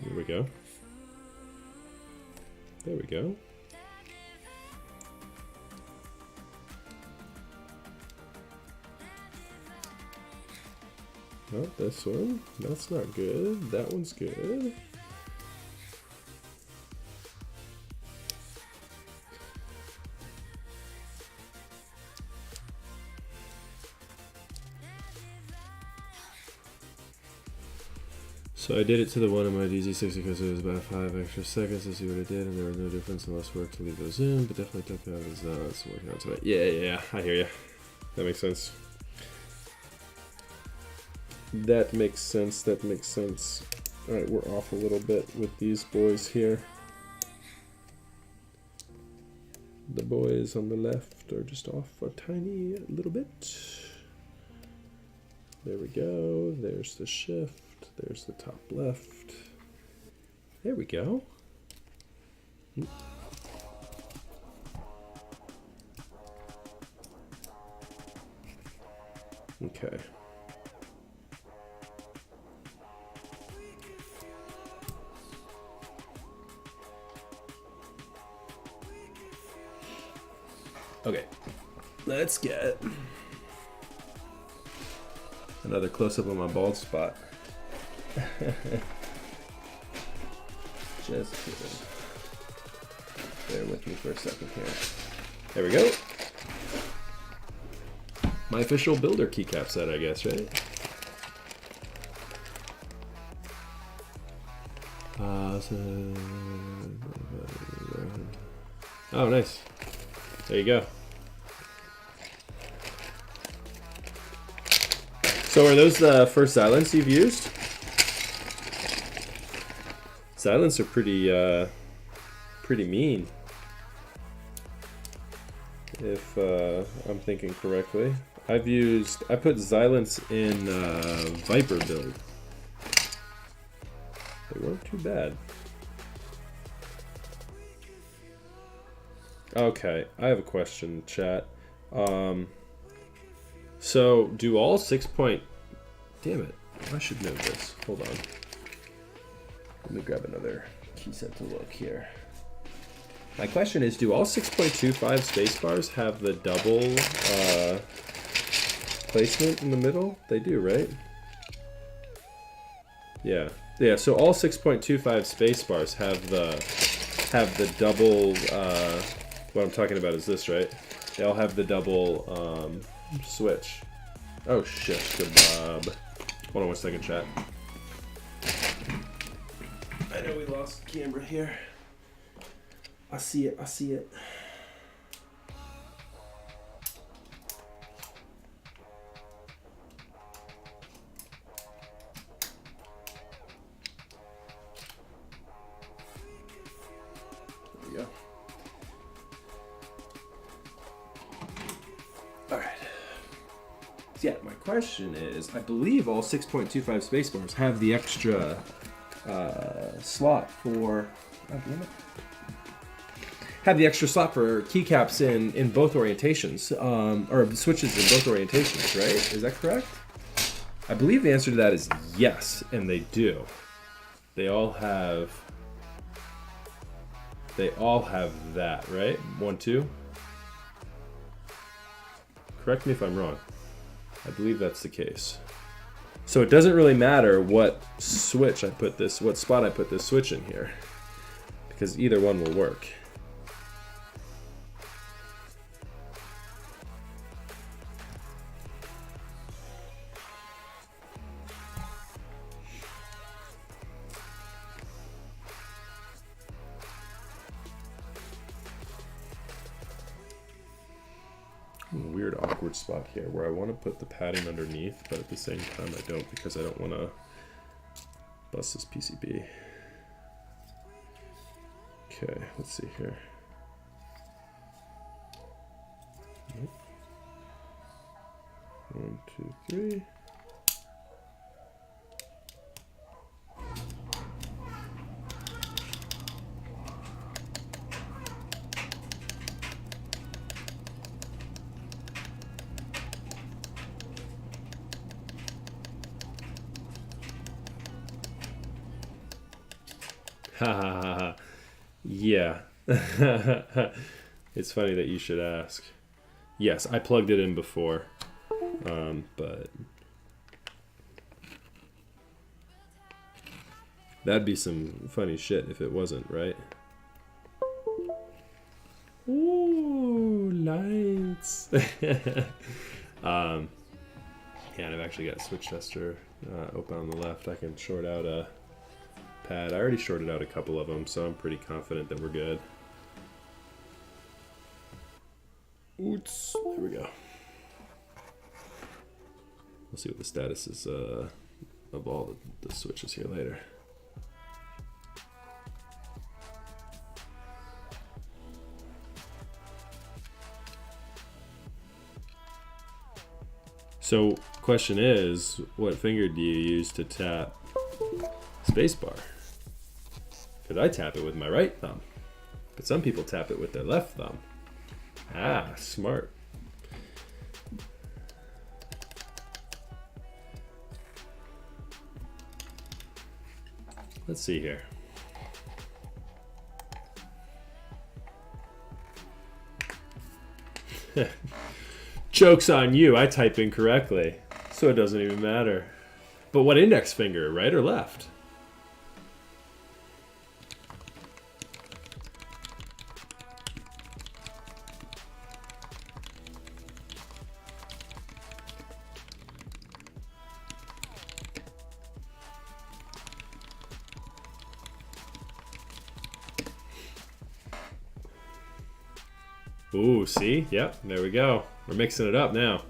Here we go. There we go. Not this one. That's not good. That one's good. So I did it to the one of my DZ60 because it was about 5 extra seconds to see what it did, and there was no difference and less work to leave those in, but definitely took out his it's working out tonight. Yeah, I hear you. That makes sense. That makes sense. Alright, we're off a little bit with these boys here. The boys on the left are just off a tiny little bit. There we go. There's the shift. There's the top left. There we go. Okay. Okay. Let's get another close-up on my bald spot. Just kidding. Bear with me for a second here. There we go. My official builder keycap set, I guess, right? Oh, nice. There you go. So are those the first silence you've used? Silence are pretty mean, if I'm thinking correctly. I put Silence in Viper build. They weren't too bad. Okay, I have a question, chat. So do all 6 point... Damn it, I should know this. Hold on. Let me grab another key set to look here. My question is, do all 6.25 spacebars have the double placement in the middle? They do, right? Yeah. Yeah, so all 6.25 spacebars have the double, what I'm talking about is this, right? They all have the double switch. Oh shit, kebab. Hold on one second, chat. I know we lost the camera here. I see it. There we go. Alright. get. My question is, I believe all 6.25 spacebars have the extra slot for... have the extra slot for keycaps in both orientations, or switches in both orientations, right? Is that correct? I believe the answer to that is yes, and they do. They all have that, right? 1, 2. Correct me if I'm wrong. I believe that's the case. So it doesn't really matter what switch I put this, what spot I put this switch in here, because either one will work. Weird awkward spot here where I want to put the padding underneath, but at the same time I don't, because I don't want to bust this PCB. Okay, let's see here. Nope. 1, 2, 3. Ha ha ha ha. Yeah. It's funny that you should ask. Yes, I plugged it in before. But that'd be some funny shit if it wasn't, right? Ooh, lights. Yeah, and I've actually got a switch tester open on the left. I can short out a pad. I already shorted out a couple of them, so I'm pretty confident that we're good. Oops, there we go. We'll see what the status is of all the switches here later. So, question is, what finger do you use to tap spacebar? Because I tap it with my right thumb, but some people tap it with their left thumb. Ah, smart. Let's see here. Joke's on you, I type incorrectly, so it doesn't even matter. But what index finger, right or left? Ooh, see? Yep, there we go. We're mixing it up now.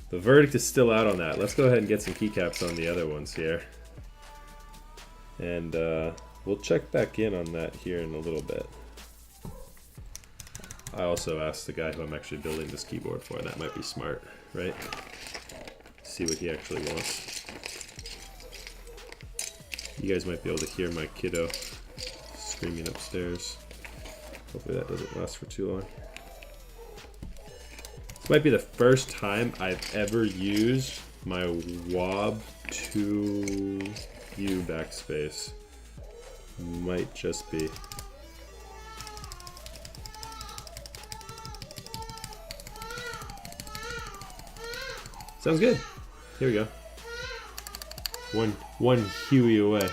The verdict is still out on that. Let's go ahead and get some keycaps on the other ones here. And we'll check back in on that here in a little bit. I also asked the guy who I'm actually building this keyboard for. That might be smart, right? See what he actually wants. You guys might be able to hear my kiddo screaming upstairs. Hopefully that doesn't last for too long. This might be the first time I've ever used my WAB 2U backspace. Might just be. Sounds good. Here we go. One Huey away.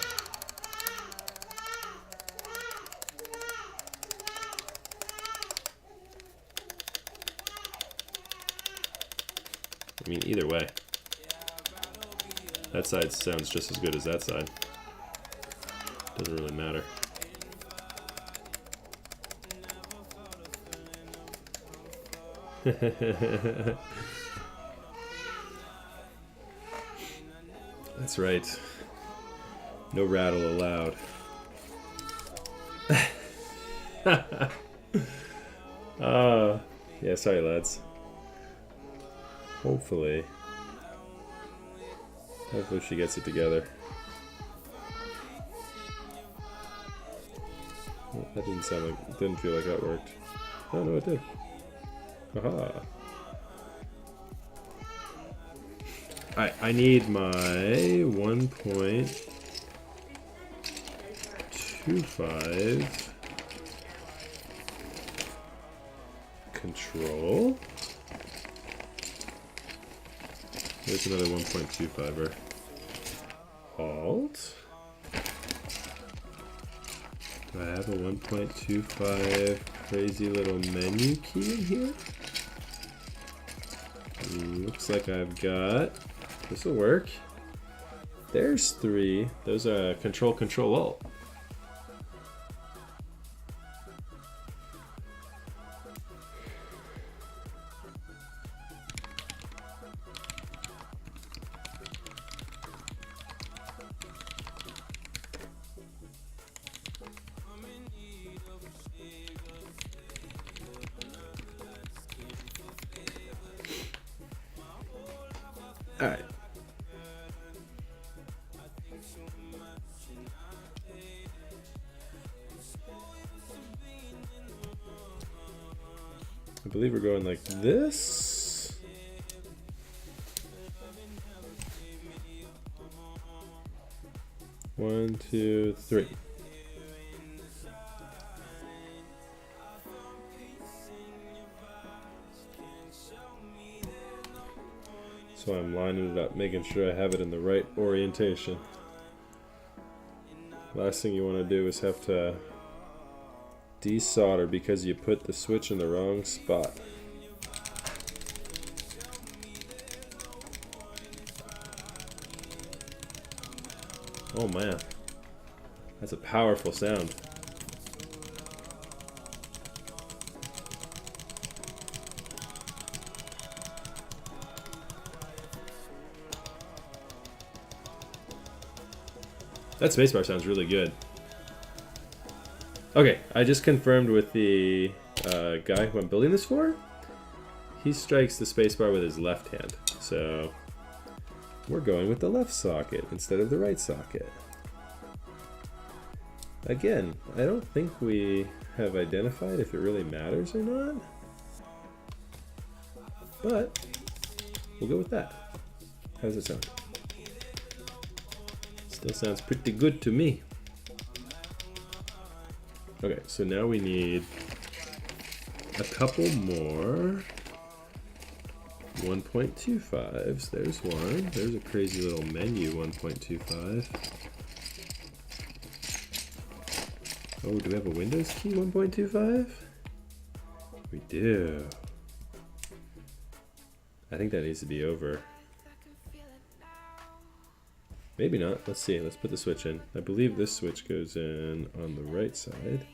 I mean, either way, that side sounds just as good as that side. Doesn't really matter. That's right. No rattle allowed. Yeah, sorry lads. Hopefully she gets it together. Well, that didn't sound like, it didn't feel like that worked. Oh no, it did. Aha. Alright, I need my 1.25 control. There's another 1.25er. Alt. Do I have a 1.25 crazy little menu key in here? Looks like I've got. This will work. There's 3. Those are Control Alt. All right. I believe we're going like this. One, two, three. So I'm lining it up, making sure I have it in the right orientation. Last thing you want to do is have to desolder because you put the switch in the wrong spot. Oh man, that's a powerful sound. That spacebar sounds really good. Okay, I just confirmed with the guy who I'm building this for. He strikes the spacebar with his left hand. So we're going with the left socket instead of the right socket. Again, I don't think we have identified if it really matters or not. But we'll go with that. How does it sound? Still sounds pretty good to me. Okay, so now we need a couple more 1.25s. There's one. There's a crazy little menu 1.25. Oh, do we have a Windows key 1.25? We do. I think that needs to be over. Maybe not. Let's see. Let's put the switch in. I believe this switch goes in on the right side.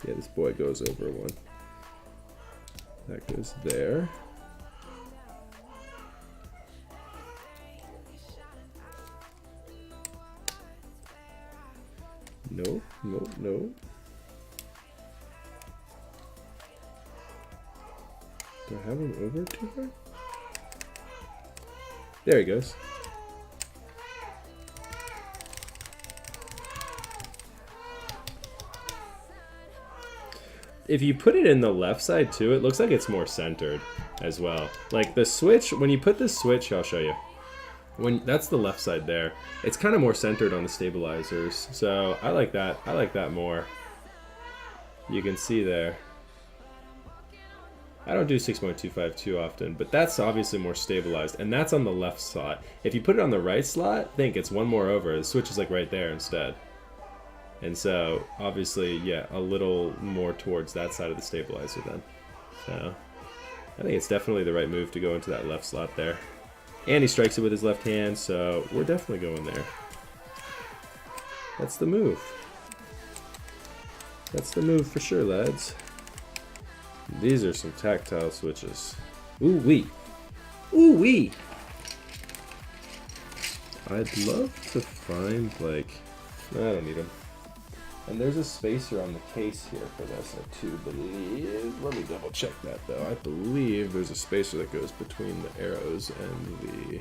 Yeah, this boy goes over one. That goes there. No, no, no. Do I have him over too far? There he goes. If you put it in the left side too, it looks like it's more centered as well. Like the switch, when you put the switch, I'll show you. That's the left side there. It's kind of more centered on the stabilizers. So I like that. I like that more. You can see there. I don't do 6.25 too often, but that's obviously more stabilized, and that's on the left slot. If you put it on the right slot, think it's one more over. The switch is like right there instead. And so, obviously, yeah, a little more towards that side of the stabilizer then. So, I think it's definitely the right move to go into that left slot there. And he strikes it with his left hand, so we're definitely going there. That's the move. That's the move for sure, lads. These are some tactile switches. Ooh wee. Ooh wee. I'd love to find like, I don't need them. And there's a spacer on the case here for this, I too believe. Let me double check that though. I believe there's a spacer that goes between the arrows and the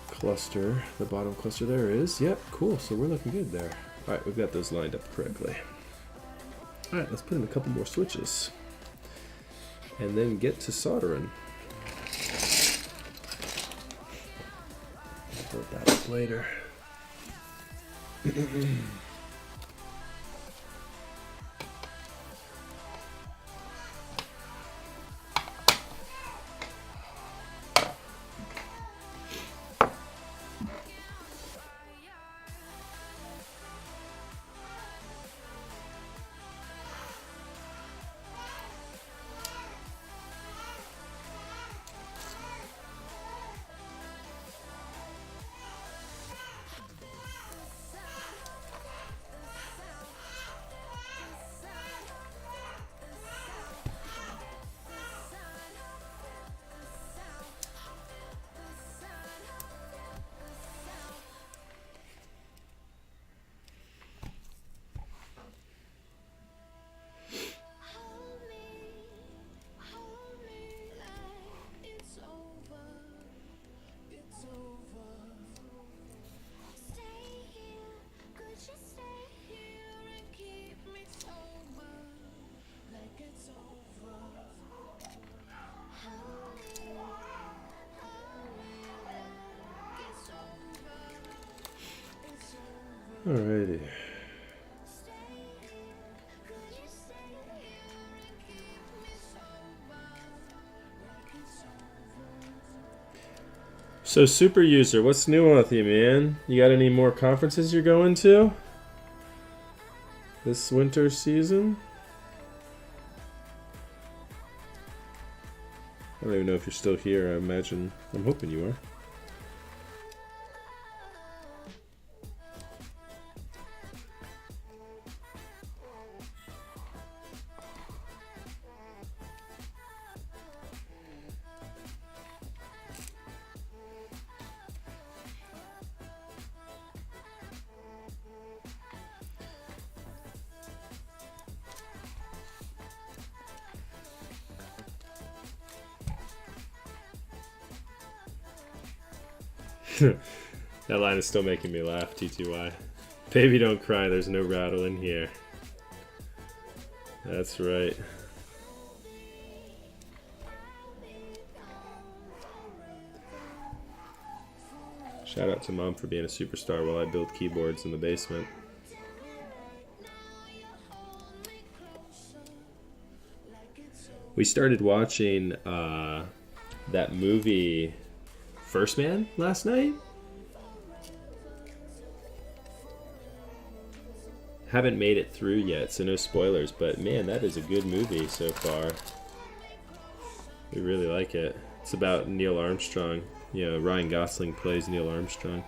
cluster. The bottom cluster there is. Yep, cool. So we're looking good there. Alright, we've got those lined up correctly. Alright, let's put in a couple more switches. And then get to soldering. Build that up later. Alrighty. So super user, what's new with you, man? You got any more conferences you're going to this winter season? I don't even know if you're still here. I'm hoping you are. That line is still making me laugh, TTY. Baby, don't cry, there's no rattle in here. That's right. Shout out to Mom for being a superstar while I build keyboards in the basement. We started watching that movie First Man last night. Haven't made it through yet, so no spoilers, but man, that is a good movie so far. We really like it. It's about Neil Armstrong. You know, Ryan Gosling plays Neil Armstrong.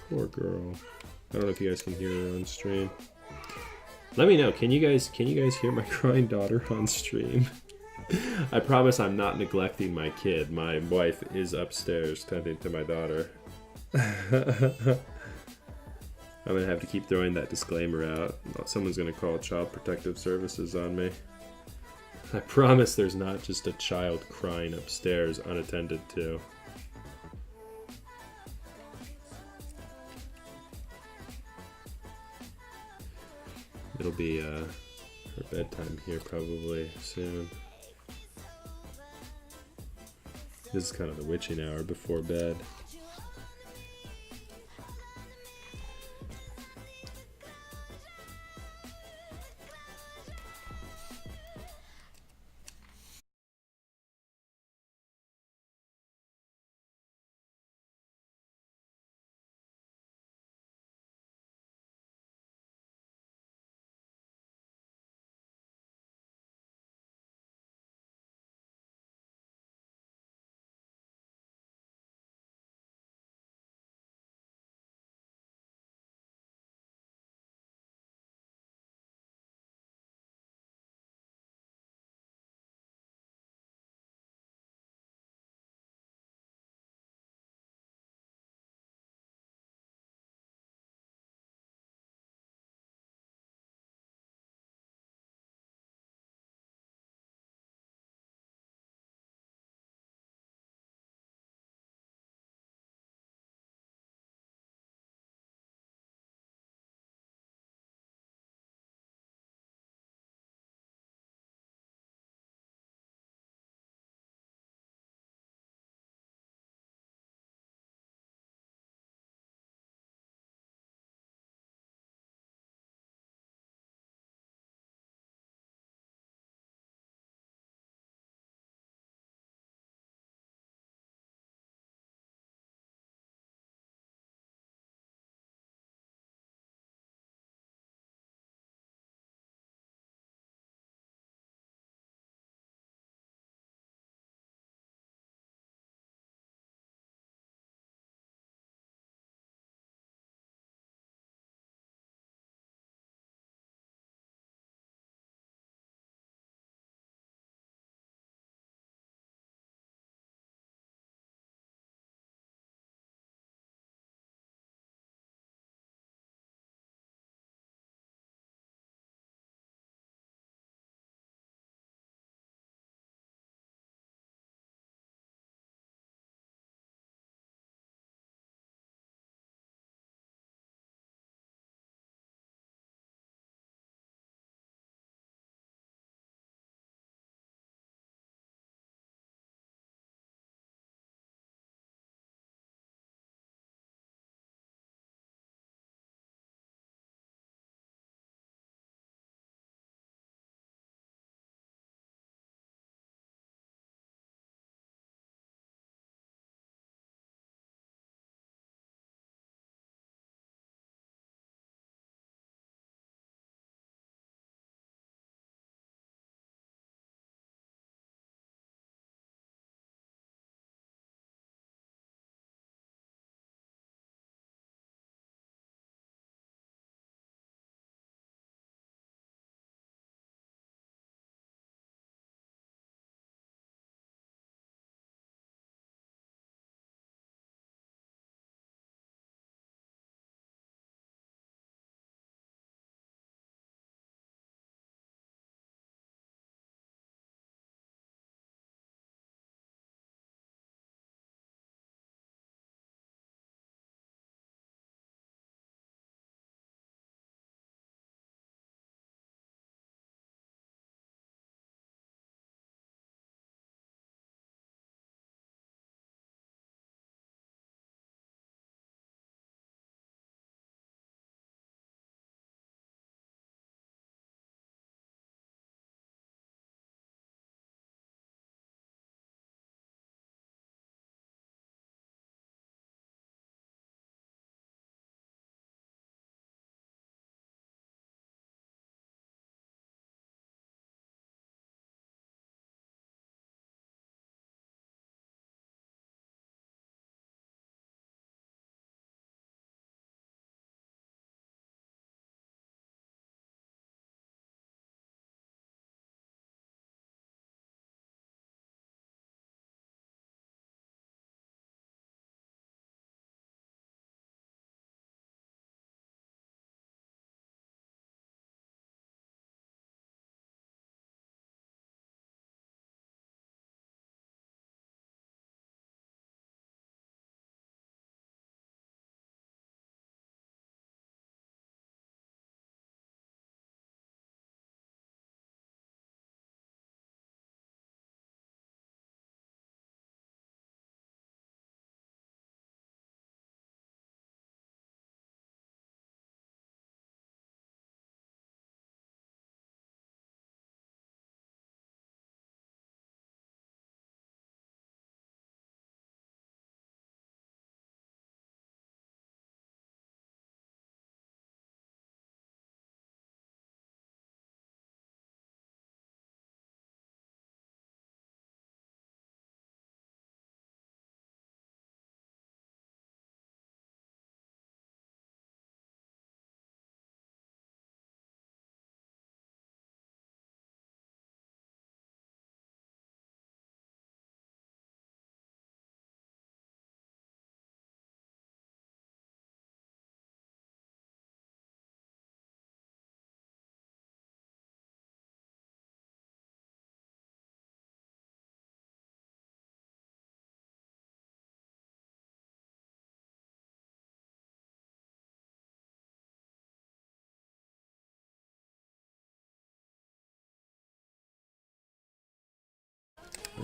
Poor girl. I don't know if you guys can hear her on stream. Let me know. Can you guys hear my crying daughter on stream? I promise I'm not neglecting my kid. My wife is upstairs tending to my daughter. I'm gonna have to keep throwing that disclaimer out. Someone's gonna call Child Protective Services on me. I promise there's not just a child crying upstairs unattended to. It'll be her bedtime here probably soon. This is kind of the witching hour before bed.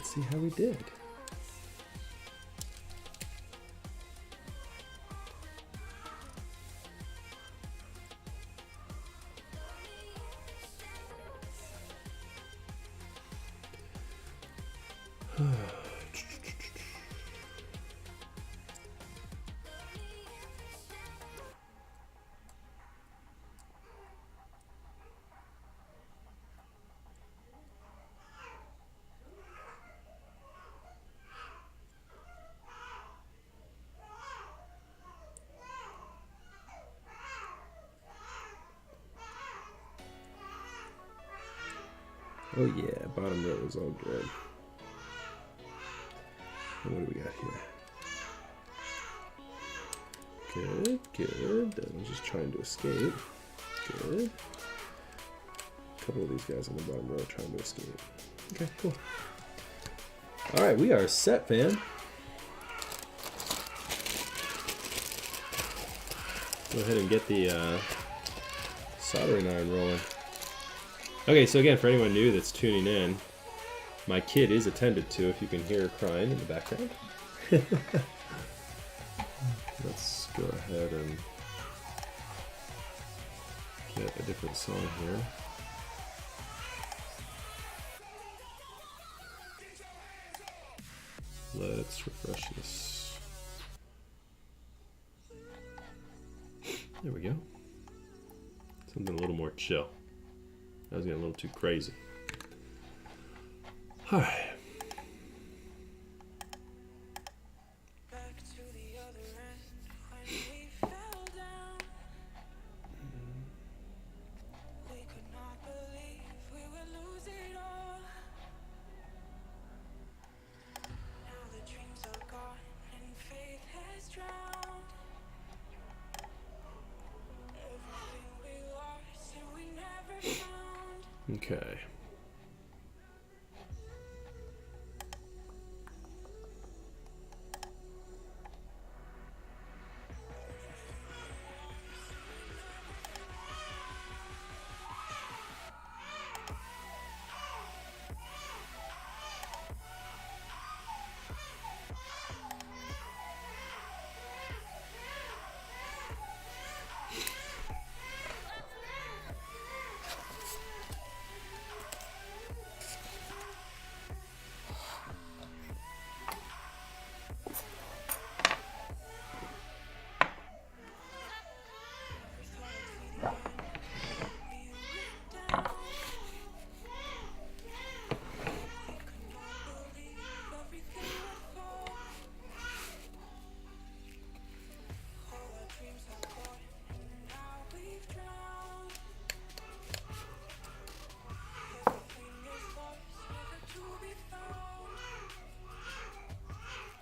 see how we did. Oh yeah, bottom row is all good. And what do we got here? Good, good. I'm just trying to escape. Good. A couple of these guys on the bottom row trying to escape. Okay, cool. All right, we are set, man. Go ahead and get the soldering iron rolling. Okay, so again, for anyone new that's tuning in, my kid is attended to if you can hear her crying in the background. Let's go ahead and get a different song here. Let's refresh this. There we go. Something a little more chill. That was getting a little too crazy. All right. Okay.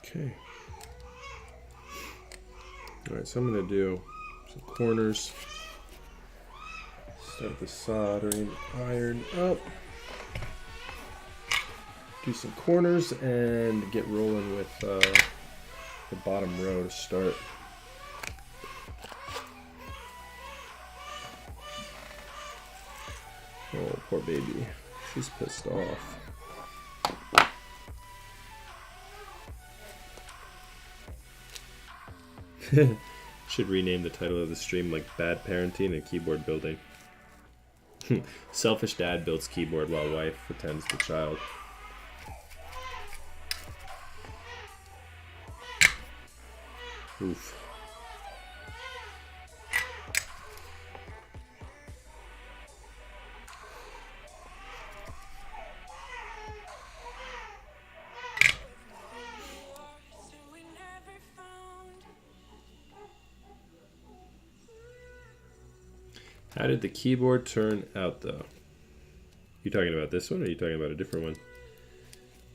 Okay. All right, so I'm going to do some corners. Start the soldering iron up. Do some corners and get rolling with the bottom row to start. Oh, poor baby. She's pissed off. Should rename the title of the stream like Bad Parenting and Keyboard Building. Selfish dad builds keyboard while wife attends the child. Oof. How did the keyboard turn out, though? You talking about this one, or are you talking about a different one?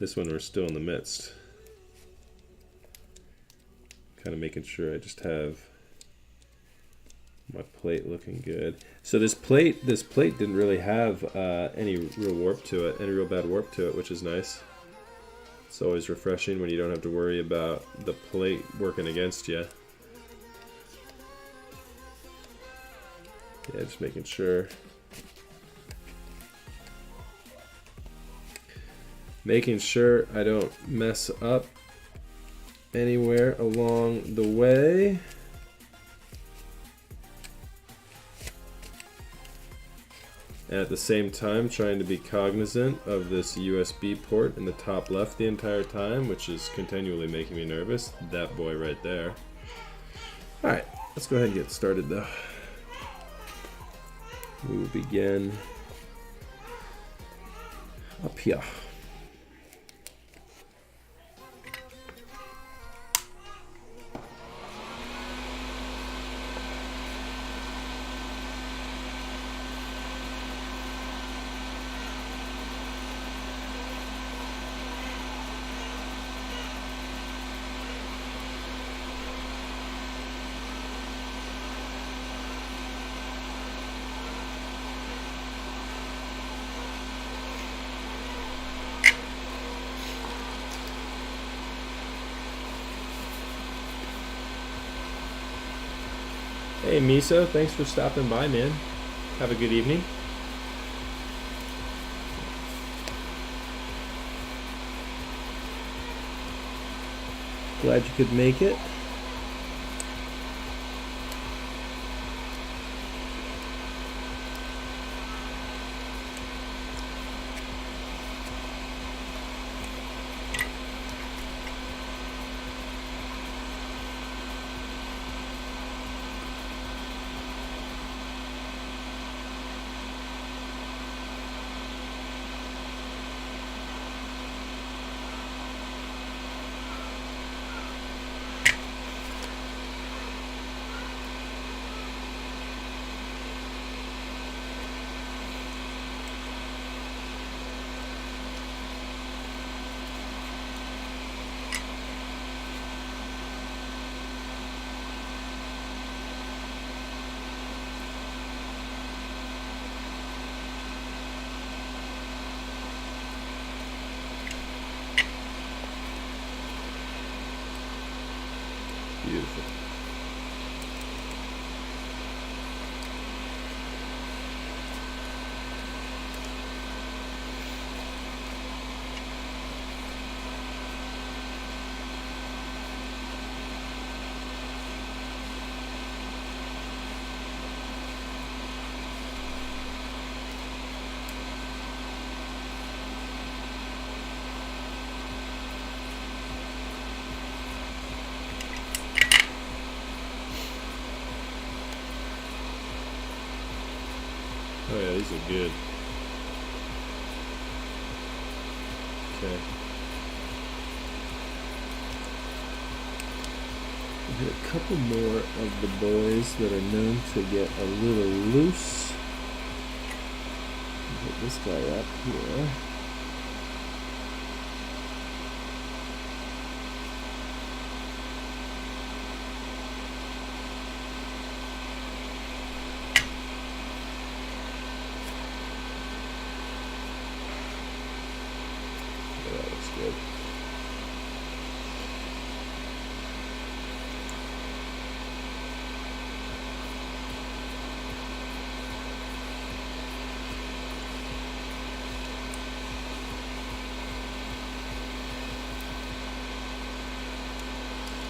This one we're still in the midst. Kind of making sure I just have my plate looking good. So this plate didn't really have any real warp to it, any real bad warp to it, which is nice. It's always refreshing when you don't have to worry about the plate working against you. Yeah, just making sure. Making sure I don't mess up anywhere along the way. And at the same time, trying to be cognizant of this USB port in the top left the entire time, which is continually making me nervous. That boy right there. Alright, let's go ahead and get started though. We will begin up here. Hey Miso, thanks for stopping by, man. Have a good evening. Glad you could make it. Beautiful. Oh yeah, these are good. Okay. We hit a couple more of the boys that are known to get a little loose. Hit this guy up here. Good.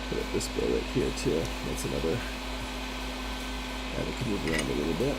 Put up this bow right here too. That's another. We can move around a little bit.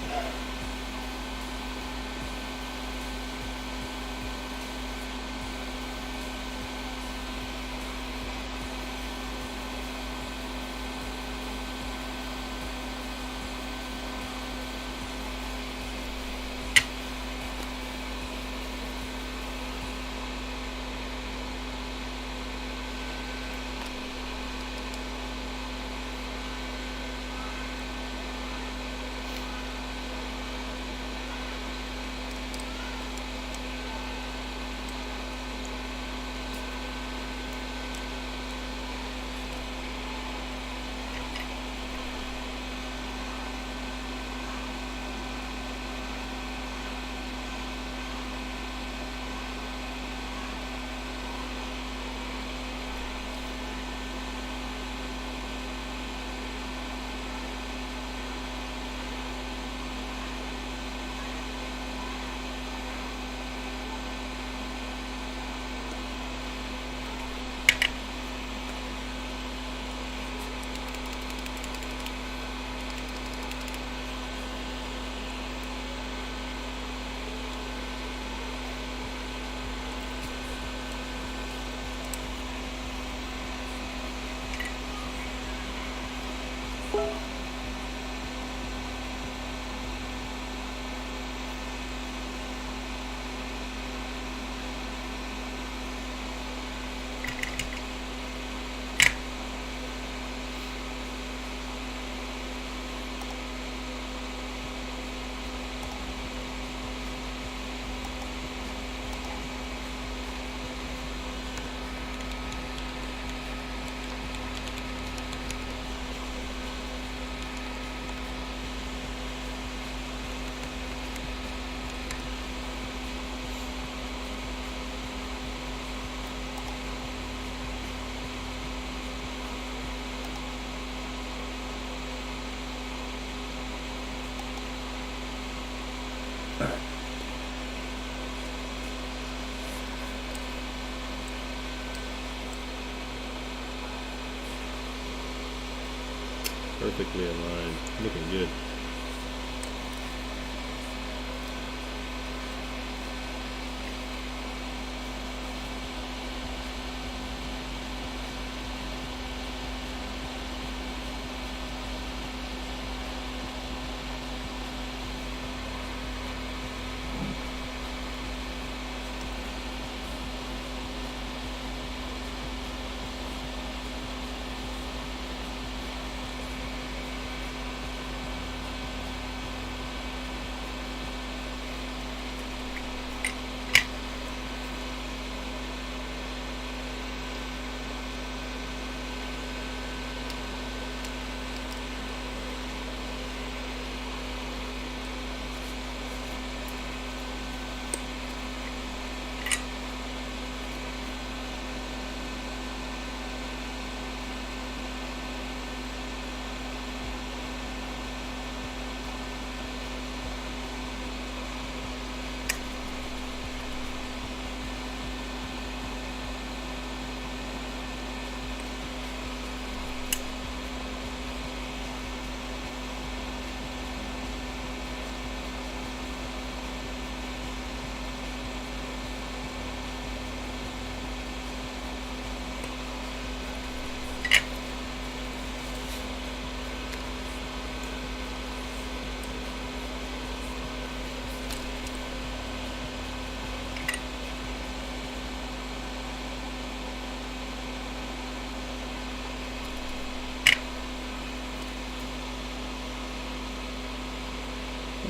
Perfectly aligned. Looking good.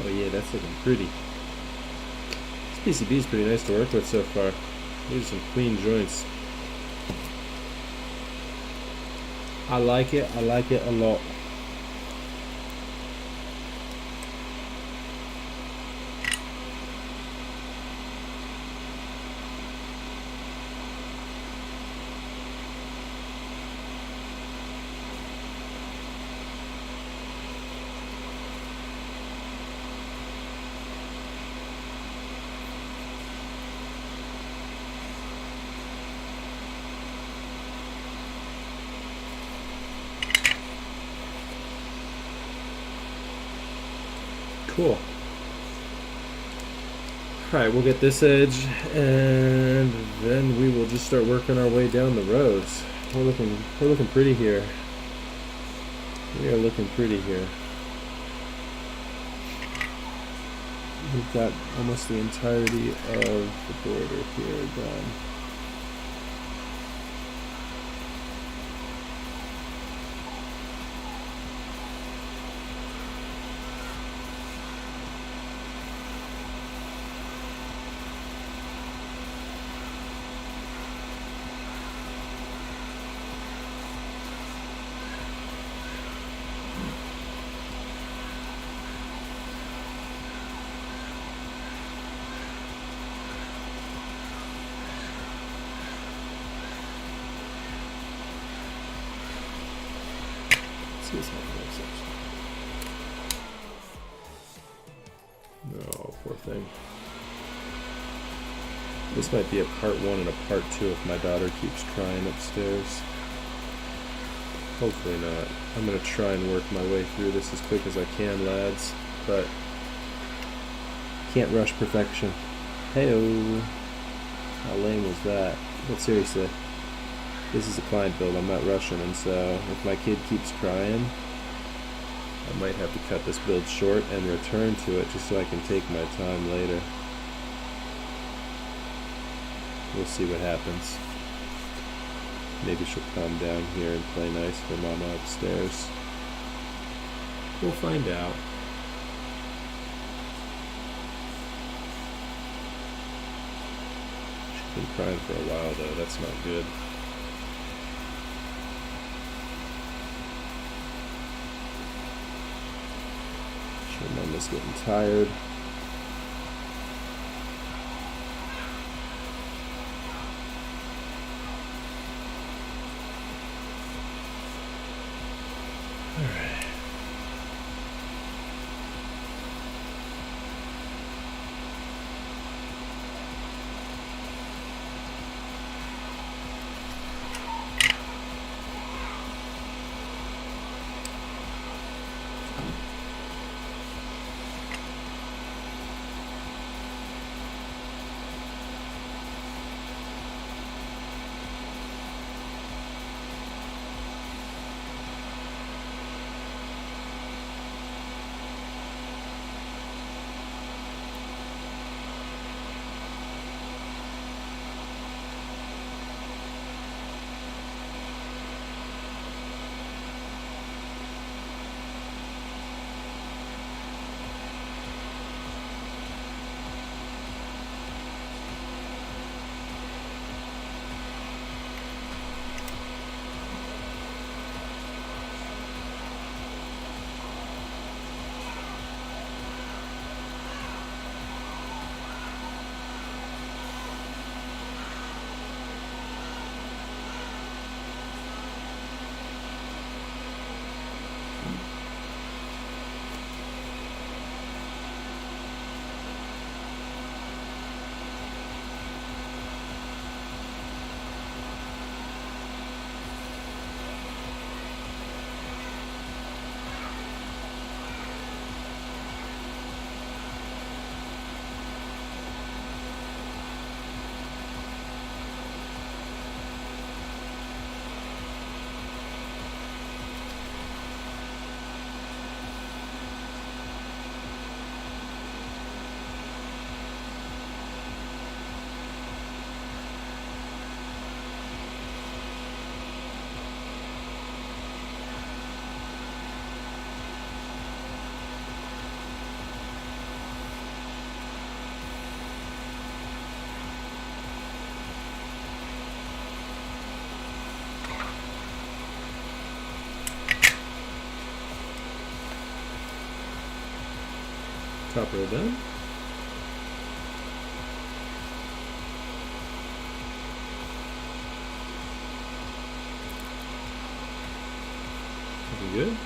Oh yeah, that's looking pretty. This PCB is pretty nice to work with so far. These are some clean joints. I like it a lot. Cool. Alright, we'll get this edge and then we will just start working our way down the rows. We're looking pretty here. We are looking pretty here. We've got almost the entirety of the border here done. No, poor thing. This might be a part 1 and a part 2 if my daughter keeps crying upstairs. Hopefully not. I'm gonna try and work my way through this as quick as I can, lads, but can't rush perfection. Heyo! How lame was that? But seriously, this is a client build, I'm not rushing, and so if my kid keeps crying, I might have to cut this build short and return to it just so I can take my time later. We'll see what happens. Maybe she'll calm down here and play nice for Mama upstairs. We'll find out. She's been crying for a while though, that's not good. Sure, Mama's getting tired. Top row done. Looking good.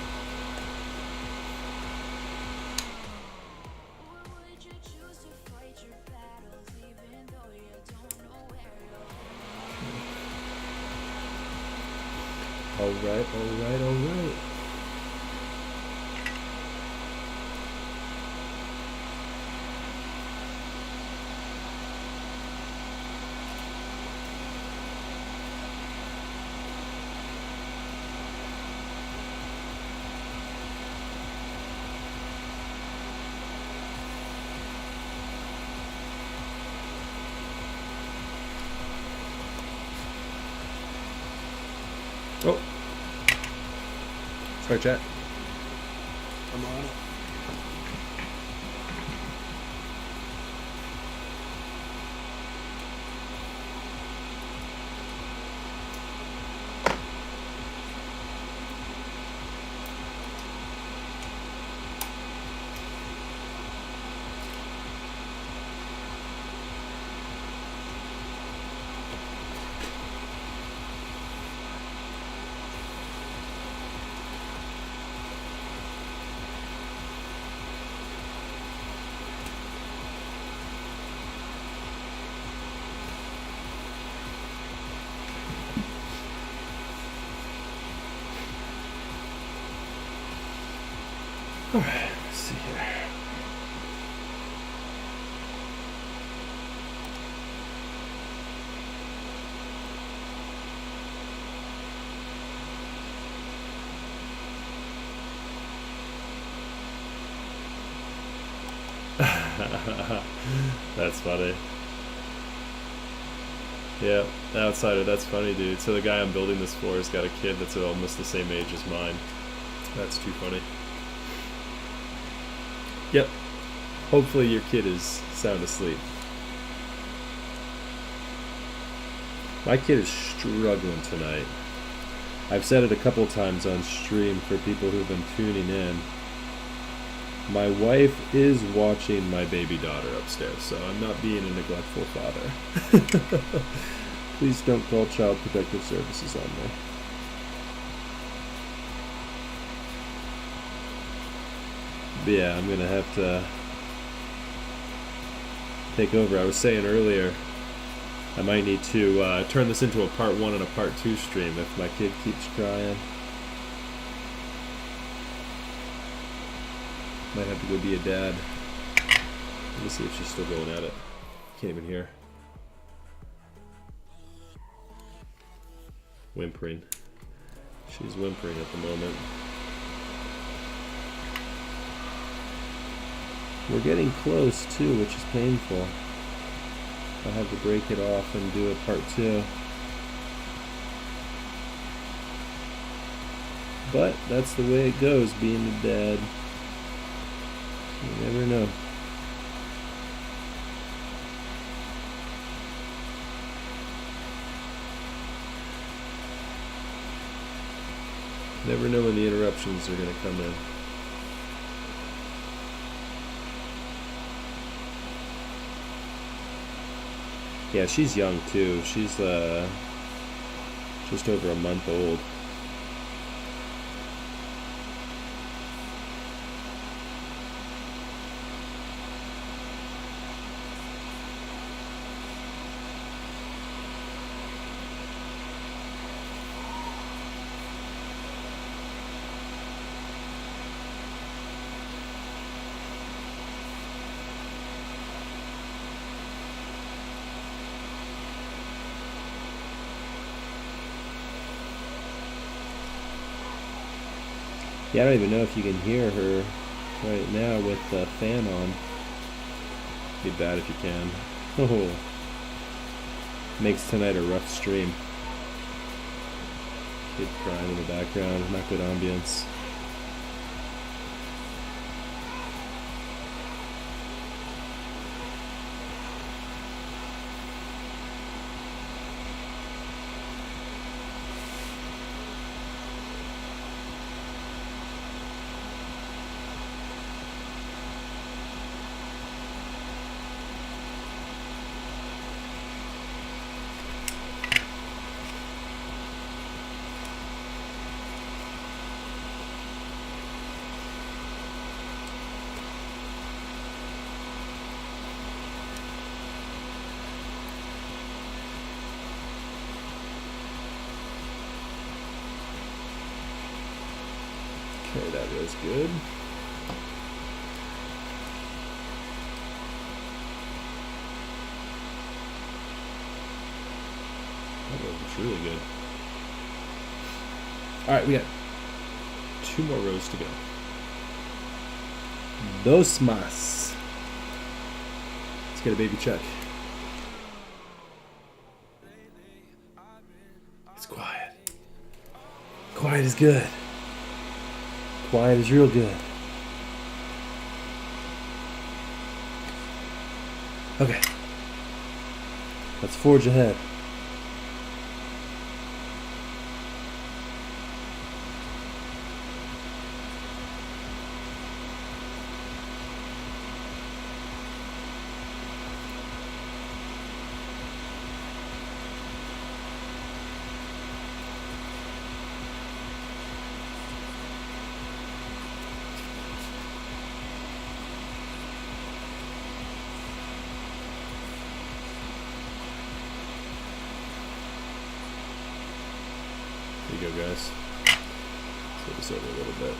All right, all right, all right. Oh. Sorry, chat. I'm on it. All right, let's see here. That's funny. Yeah, outsider, that's funny, dude. So the guy I'm building this for has got a kid that's almost the same age as mine. That's too funny. Yep. Hopefully your kid is sound asleep. My kid is struggling tonight. I've said it a couple times on stream for people who've been tuning in. My wife is watching my baby daughter upstairs, so I'm not being a neglectful father. Please don't call Child Protective Services on me. But yeah, I'm gonna have to take over. I was saying earlier, I might need to turn this into a part 1 and a part 2 stream if my kid keeps crying. Might have to go be a dad. Let me see if she's still going at it. Can't even hear. Whimpering. She's whimpering at the moment. We're getting close too, which is painful. I'll have to break it off and do a part 2. But that's the way it goes, being a dad. You never know. Never know when the interruptions are going to come in. Yeah, she's young too. She's just over a month old. Yeah, I don't even know if you can hear her right now with the fan on. Be bad if you can. Oh, makes tonight a rough stream. Kid crying in the background, not good ambience. Okay, that was good. That was really good. Alright, we got 2 more rows to go. Dos más. Let's get a baby check. It's quiet. Quiet is good. Quiet is real good. Okay. Let's forge ahead. There you go, guys. Flip this over a little bit.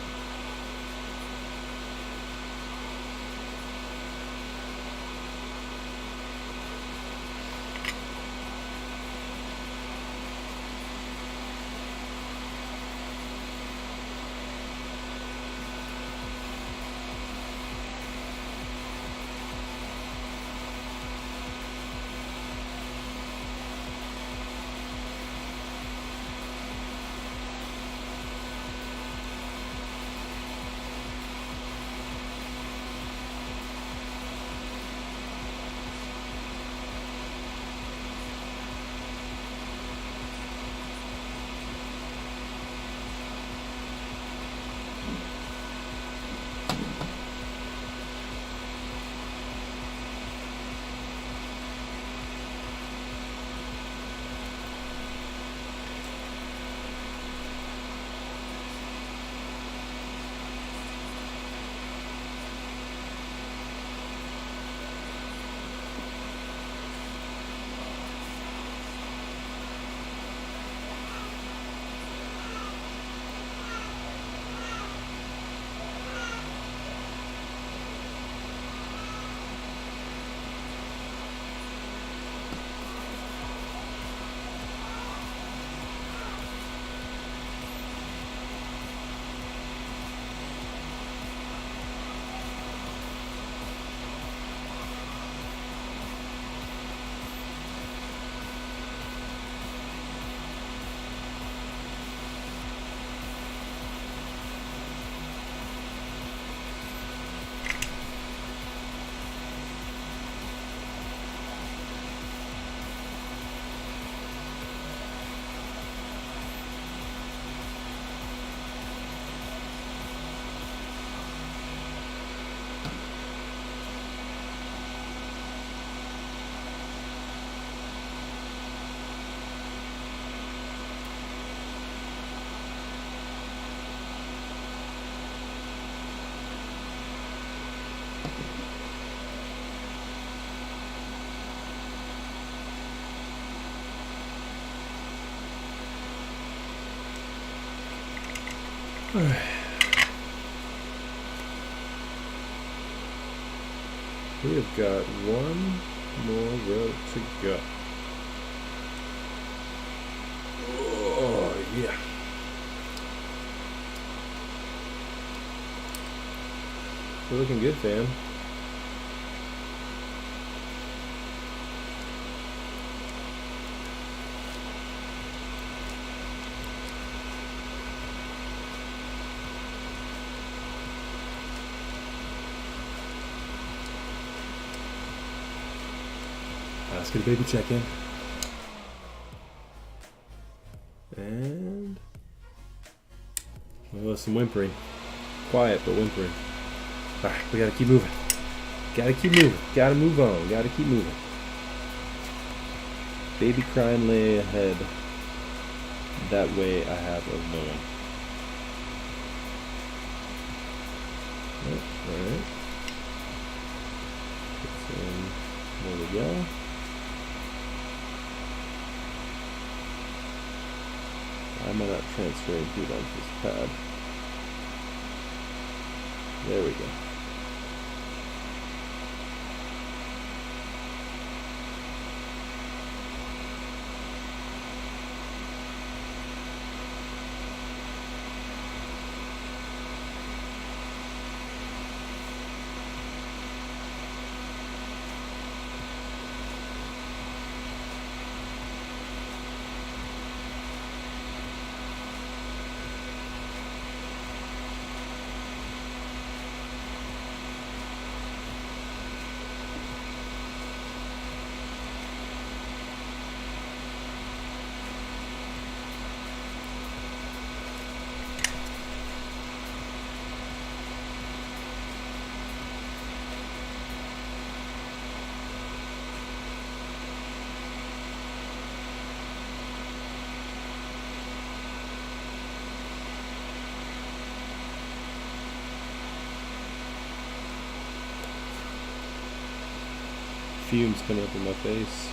Alright. We have got one more row to go. Oh, yeah. We're looking good, fam. Let's get a baby check-in. And oh, some whimpering. Quiet, but whimpering. Alright, we gotta keep moving. Gotta keep moving. Gotta move on. Gotta keep moving. Baby crying lay ahead. That way I have of knowing. Alright. There we go. Why am I not transferring food onto this pad? There we go. Fumes coming up in my face.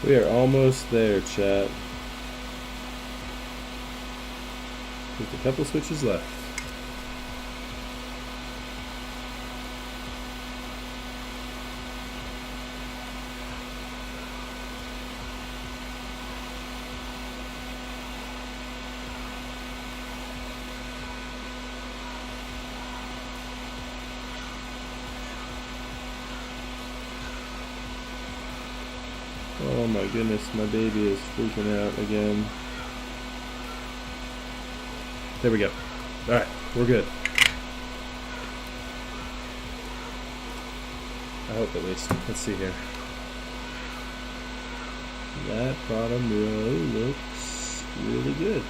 We are almost there, chat. Just a couple switches left. Oh my goodness, my baby is freaking out again. There we go. Alright, we're good. I hope at least. Let's see here. That bottom row looks really good.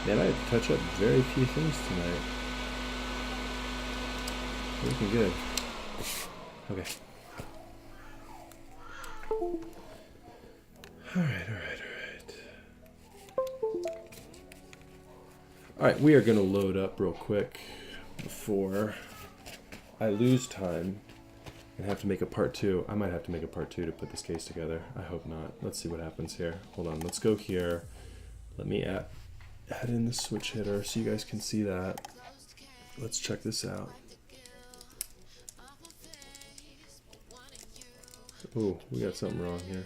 Man, I had to touch up very few things tonight. Looking good. Okay. Alright. Alright, we are going to load up real quick before I lose time and have to make a part 2. I might have to make a part 2 to put this case together. I hope not. Let's see what happens here. Hold on, let's go here. Let me add in the switch hitter so you guys can see that. Let's check this out. Oh, we got something wrong here.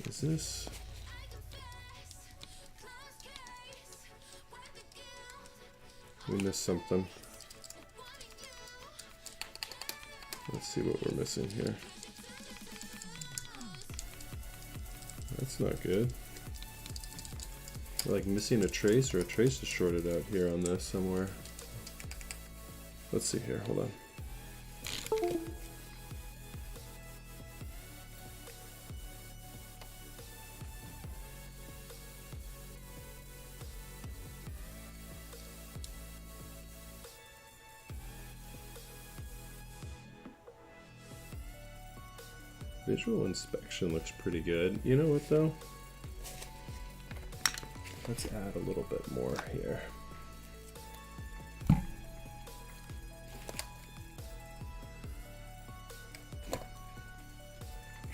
Is this? We missed something. Let's see what we're missing here. That's not good. We're like missing a trace, or a trace is shorted out here on this somewhere. Let's see here, hold on. Visual inspection looks pretty good. You know what though? Let's add a little bit more here.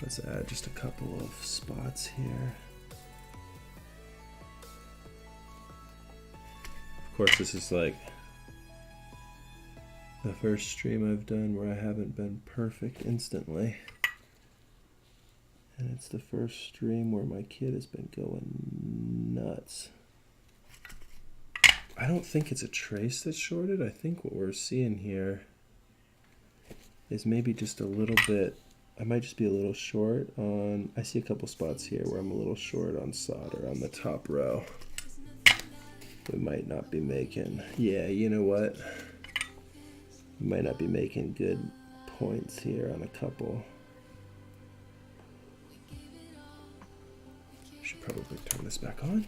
Let's add just a couple of spots here. Of course, this is like the first stream I've done where I haven't been perfect instantly. And it's the first stream where my kid has been going nuts. I don't think it's a trace that's shorted. I think what we're seeing here is maybe just a little bit, I might just be a little short on, I see a couple spots here where I'm a little short on solder on the top row. We might not be making, yeah, you know what? We might not be making good points here on a couple. Should probably turn this back on.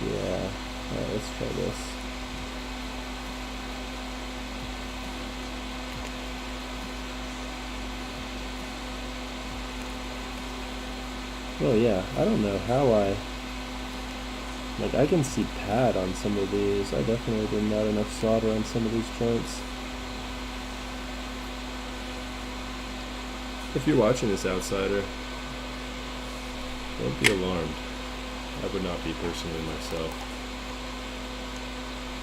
Yeah, alright, let's try this. Well, yeah, I don't know how I can see pad on some of these. I definitely did not enough solder on some of these joints. If you're watching this, outsider, don't be alarmed. I would not be personally myself.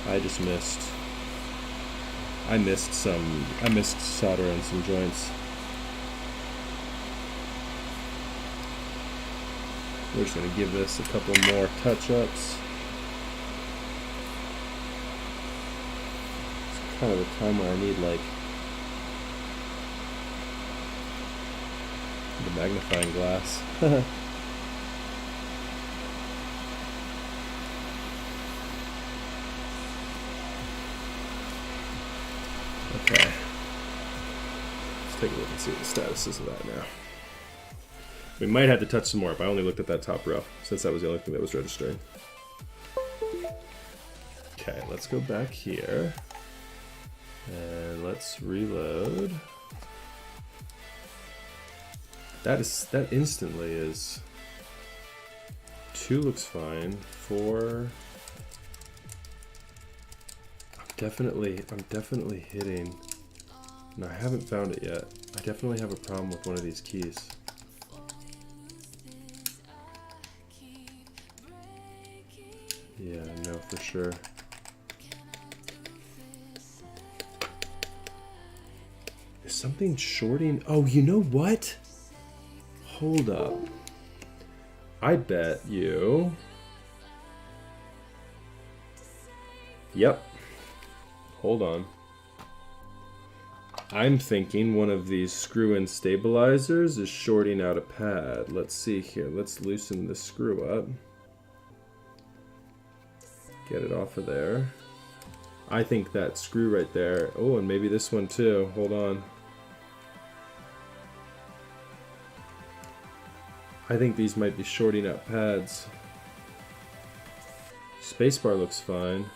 I just missed. I missed solder on some joints. We're just gonna give this a couple more touch-ups. It's kind of a time where I need like the magnifying glass. Okay. Let's take a look and see what the status is of that now. We might have to touch some more, but I only looked at that top row, since that was the only thing that was registering. Okay, let's go back here. And let's reload. That instantly is 2 looks fine. 4. I'm definitely hitting. No, I haven't found it yet. I definitely have a problem with one of these keys. Yeah, no, for sure. Is something shorting? Oh, you know what? Hold up. I bet you. Yep. Hold on. I'm thinking one of these screw-in stabilizers is shorting out a pad. Let's see here. Let's loosen the screw up. Get it off of there. I think that screw right there. Oh, and maybe this one too. Hold on. I think these might be shorting out pads. Spacebar looks fine.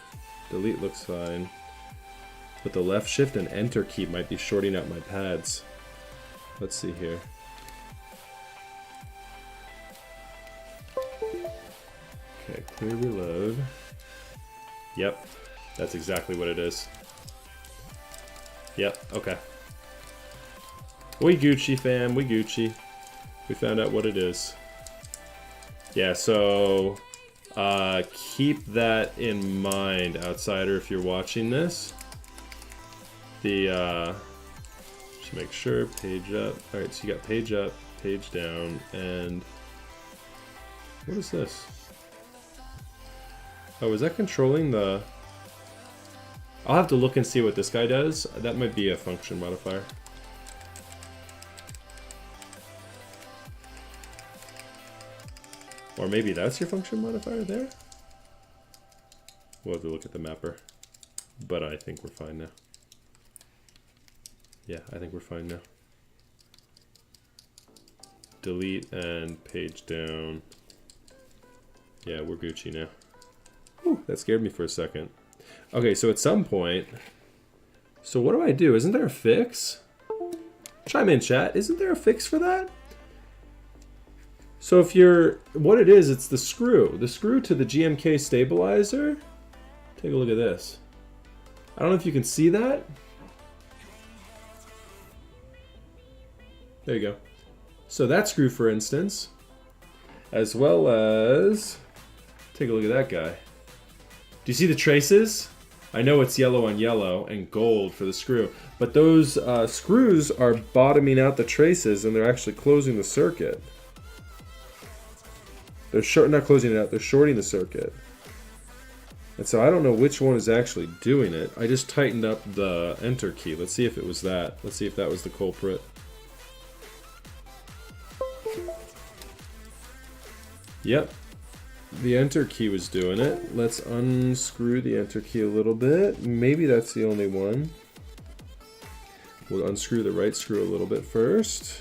Delete looks fine. But the left shift and enter key might be shorting out my pads. Let's see here. Okay, clear reload. Yep, that's exactly what it is. Yep, okay. We Gucci, fam, we Gucci. We found out what it is. Yeah, so keep that in mind, outsider, if you're watching this. Just make sure, page up. Alright, so you got page up, page down, and what is this? Oh, is that controlling the... I'll have to look and see what this guy does. That might be a function modifier. Or maybe that's your function modifier there? We'll have to look at the mapper. But I think we're fine now. Yeah, I think we're fine now. Delete and page down. Yeah, we're Gucci now. Whew, that scared me for a second. Okay, so at some point... So what do I do? Isn't there a fix? Chime in, chat. Isn't there a fix for that? So if you're... What it is, it's the screw. The screw to the GMK stabilizer. Take a look at this. I don't know if you can see that. There you go. So that screw, for instance, as well as... Take a look at that guy. Do you see the traces? I know it's yellow on yellow and gold for the screw, but those screws are bottoming out the traces and they're actually closing the circuit. They're not closing it out, they're shorting the circuit. And so I don't know which one is actually doing it. I just tightened up the enter key. Let's see if it was that. Let's see if that was the culprit. Yep. The enter key was doing it. Let's unscrew the enter key a little bit. Maybe that's the only one. We'll unscrew the right screw a little bit first.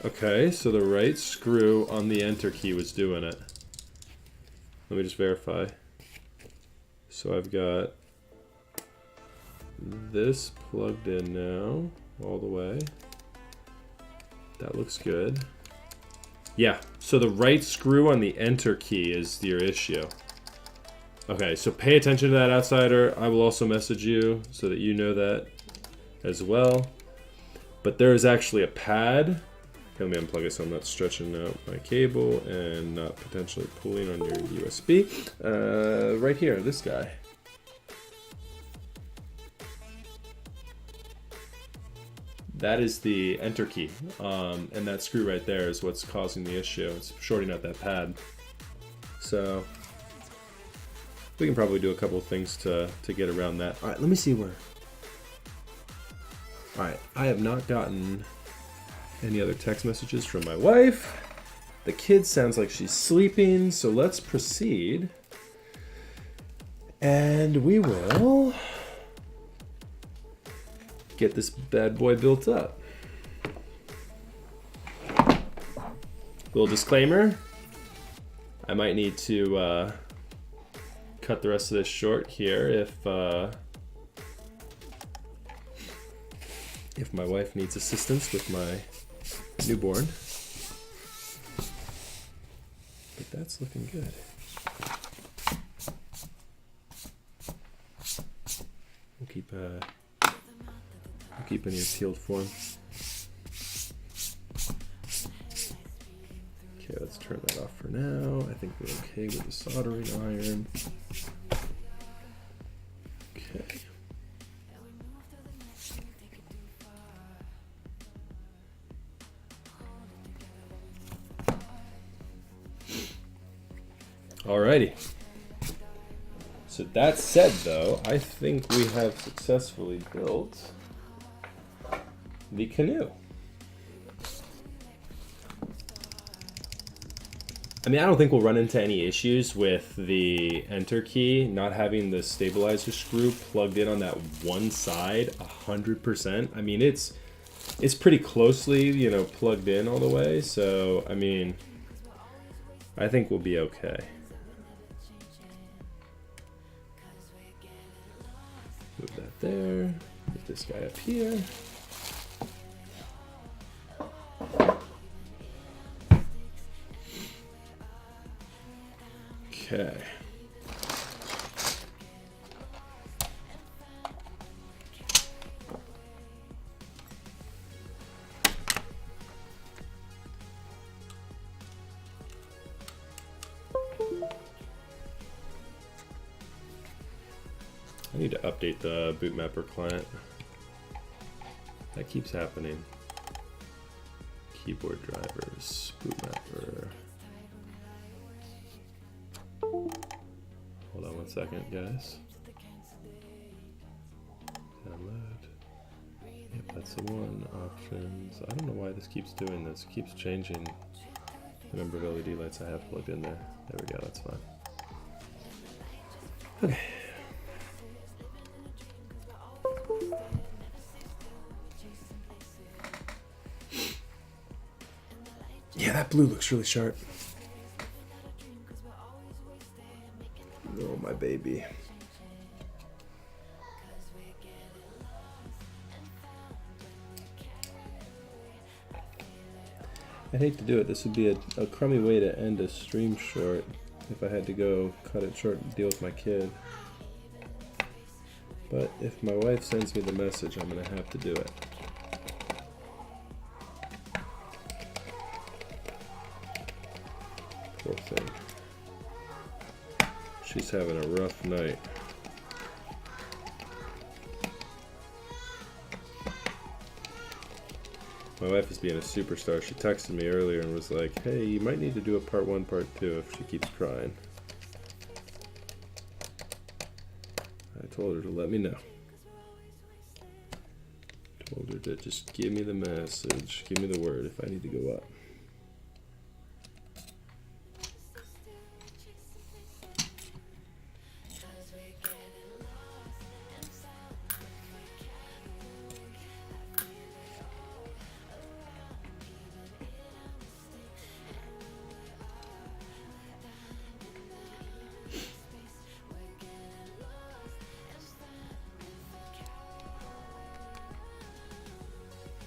Okay, so the right screw on the enter key was doing it. Let me just verify. So I've got this plugged in now, all the way. That looks good. Yeah, so the right screw on the enter key is your issue. Okay, so pay attention to that, outsider. I will also message you so that you know that as well. But there is actually a pad. Okay, let me unplug it so I'm not stretching out my cable and not potentially pulling on your USB. Right here, this guy. That is the enter key, and that screw right there is what's causing the issue. It's shorting out that pad. So we can probably do a couple of things to get around that. All right, let me see where. All right, I have not gotten any other text messages from my wife. The kid sounds like she's sleeping, so let's proceed. And we will get this bad boy built up. Little disclaimer. I might need to cut the rest of this short here if my wife needs assistance with my newborn. But that's looking good. We'll keep an ear peeled for him. Okay, let's turn that off for now. I think we're okay with the soldering iron. Okay. Alrighty. So that said, though, I think we have successfully built the canoe. I mean, I don't think we'll run into any issues with the enter key not having the stabilizer screw plugged in on that one side 100%. I mean, it's pretty closely, you know, plugged in all the way. So, I mean, I think we'll be okay. Move that there. Get this guy up here. Okay. I need to update the bootmapper client. That keeps happening. Keyboard drivers, boot mapper. Hold on one second, guys. Download. Yep, that's the one. Options. I don't know why this keeps doing this. It keeps changing the number of LED lights I have plugged in there. There we go, that's fine. Okay. Yeah, that blue looks really sharp. Oh, my baby. I hate to do it. This would be a crummy way to end a stream short if I had to go cut it short and deal with my kid. But if my wife sends me the message, I'm going to have to do it. Poor thing. She's having a rough night. My wife is being a superstar. She texted me earlier and was like, hey, you might need to do a part 1, part 2 if she keeps crying. I told her to let me know. Told her to just give me the message, give me the word if I need to go up.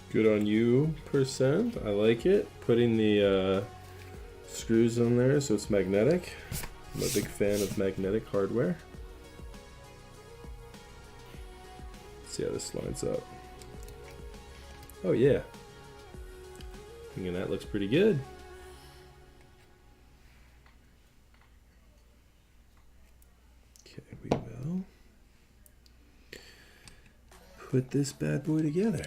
Good on you, %. I like it. Putting the screws on there so it's magnetic. I'm a big fan of magnetic hardware. Let's see how this lines up. Oh yeah. Thinking that looks pretty good. Okay, we will put this bad boy together.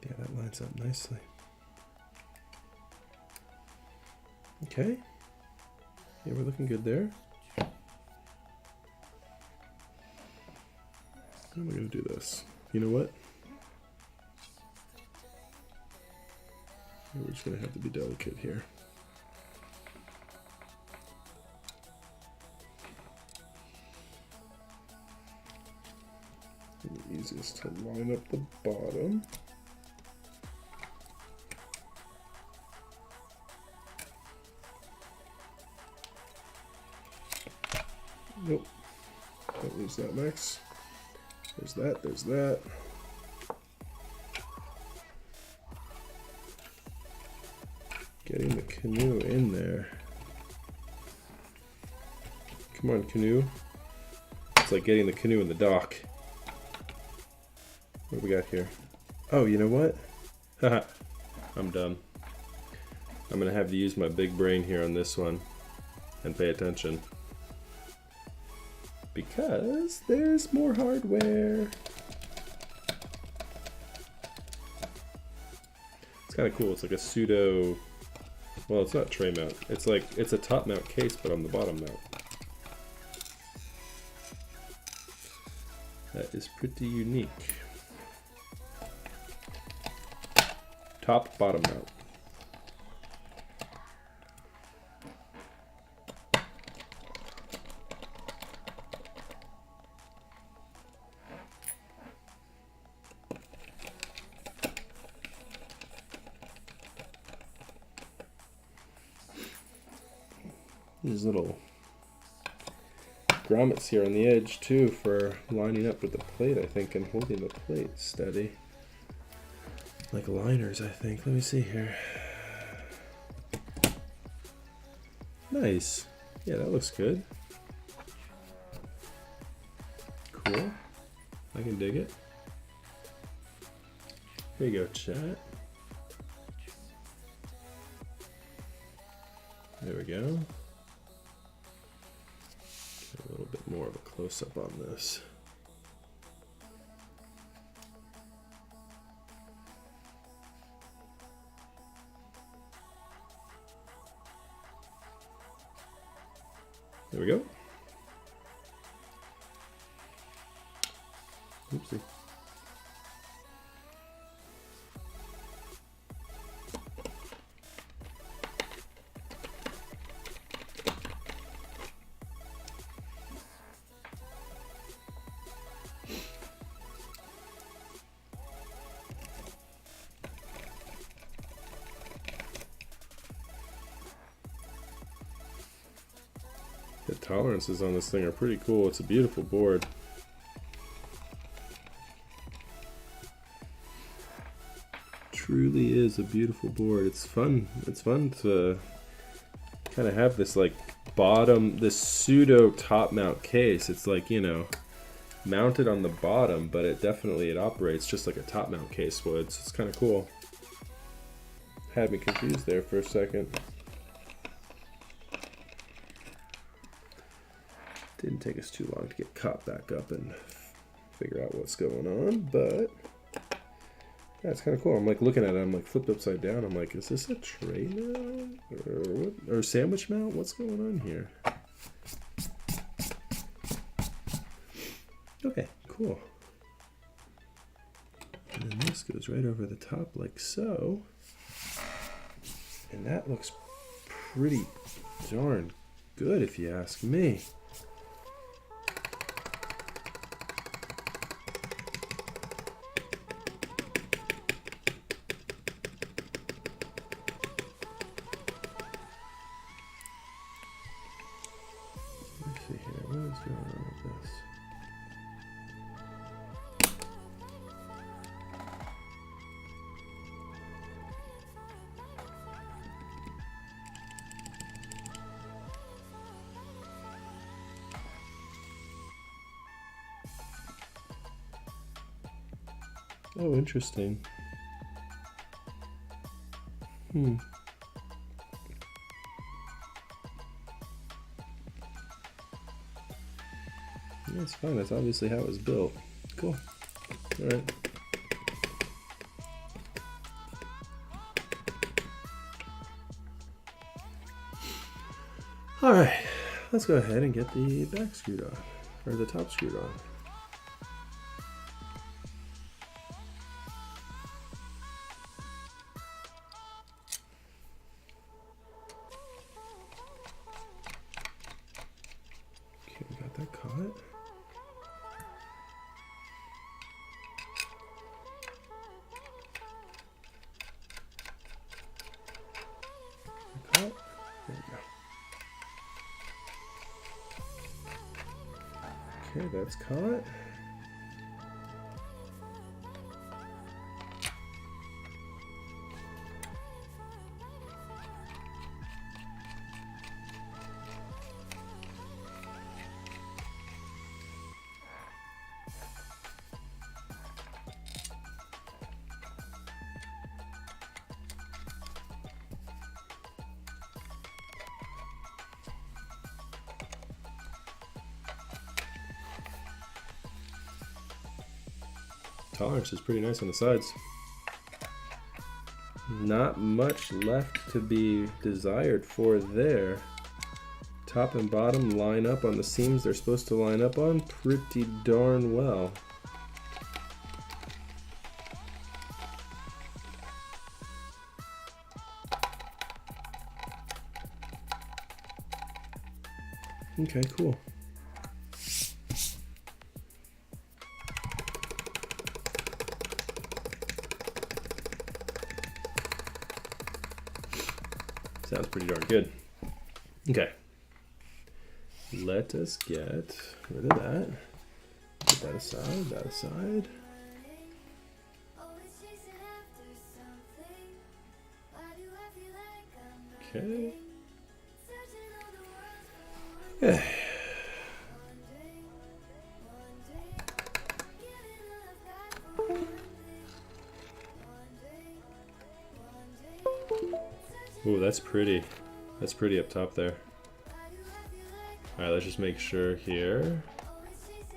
Yeah, that lines up nicely. Okay. Yeah, we're looking good there. How am I going to do this? You know what? We're just going to have to be delicate here. The easiest to line up the bottom. Nope. Don't lose that, Max. There's that, there's that. Getting the canoe in there. Come on, canoe. It's like getting the canoe in the dock. What do we got here? Oh, you know what? Haha. I'm dumb. I'm gonna have to use my big brain here on this one and pay attention. Because there's more hardware. It's kind of cool. It's like a pseudo, well, it's not tray mount. It's like, it's a top mount case, but on the bottom mount. That is pretty unique. Top, bottom mount. These little grommets here on the edge too for lining up with the plate, I think, and holding the plate steady. Like liners, I think. Let me see here. Nice. Yeah, that looks good. Cool. I can dig it. Here you go, chat. There we go. A little bit more of a close-up on this. There we go. Oopsie. The tolerances on this thing are pretty cool. It's a beautiful board. Truly is a beautiful board. It's fun. It's fun to kind of have this like bottom, this pseudo top mount case. It's like, you know, mounted on the bottom, but it operates just like a top mount case would. So it's kind of cool. Had me confused there for a second. Didn't take us too long to get caught back up and figure out what's going on, but yeah, it's kind of cool. I'm like looking at it, I'm like flipped upside down. I'm like, is this a tray mount or what? Or sandwich mount? What's going on here? Okay, cool. And then this goes right over the top like so. And that looks pretty darn good if you ask me. Let's see here, what is going on with this? Oh, interesting. Yeah, it's fine. That's obviously how it was built. Cool. All right. All right. Let's go ahead and get the back screwed on, or the top screwed on. Okay, we got that caught. There we go. Okay, that's caught. Tolerance is pretty nice on the sides. Not much left to be desired for there. Top and bottom line up on the seams they're supposed to line up on pretty darn well. Okay, cool. Sounds pretty darn good. Okay. Let us get rid of that. Put that aside, that aside. Okay. Yeah. Ooh, that's pretty. That's pretty up top there. Alright, let's just make sure here.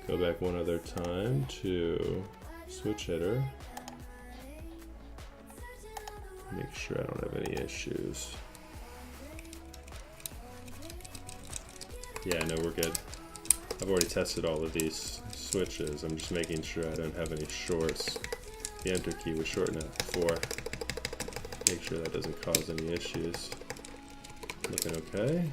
Go back one other time to switch header. Make sure I don't have any issues. Yeah, no, we're good. I've already tested all of these switches. I'm just making sure I don't have any shorts. The enter key was short enough before. Make sure that doesn't cause any issues. Looking okay.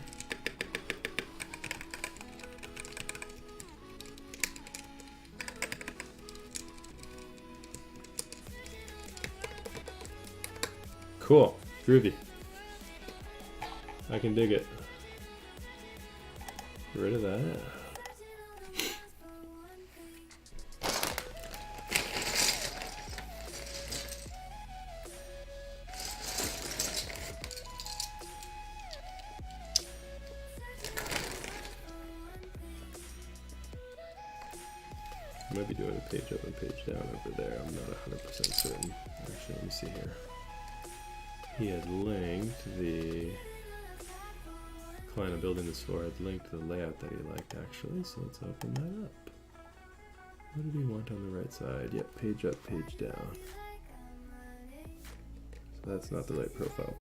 Cool. Groovy. I can dig it. Get rid of that. Maybe do it a page up and page down over there. I'm not 100% certain. Actually, let me see here. He had linked the client I'm building this for, had linked the layout that he liked actually, so let's open that up. What did he want on the right side? Yep, page up, page down. So that's not the right profile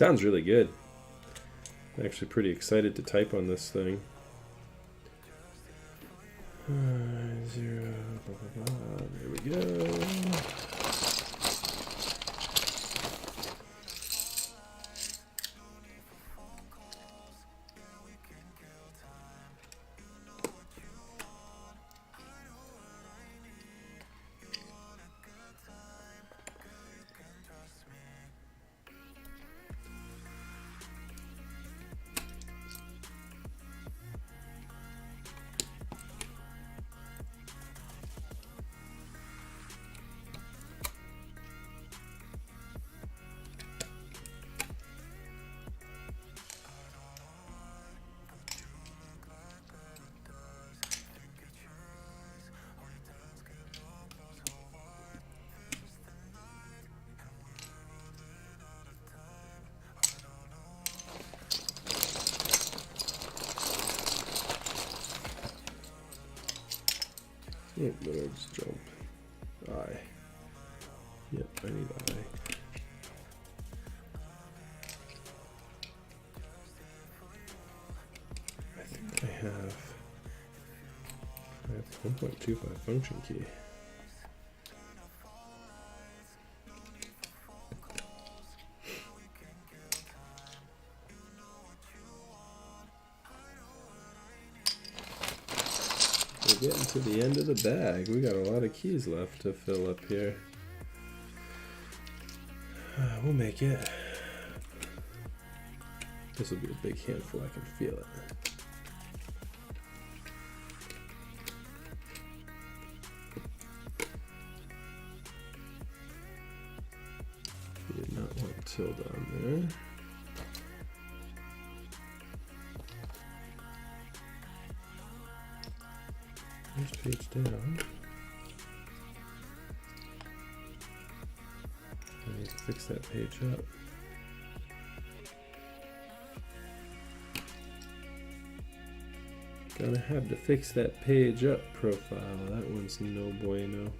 Sounds really good. I'm actually pretty excited to type on this thing. 0, blah, blah, blah. There we go. Yep, let's jump. I. Yep, I need I. I think I have 1.25 function key. We're getting to the end of the bag. We got a lot of keys left to fill up here. We'll make it. This will be a big handful, I can feel it. We did not want tilde on there. First page down. I need to fix that page up. Gonna have to fix that page up profile. That one's no bueno.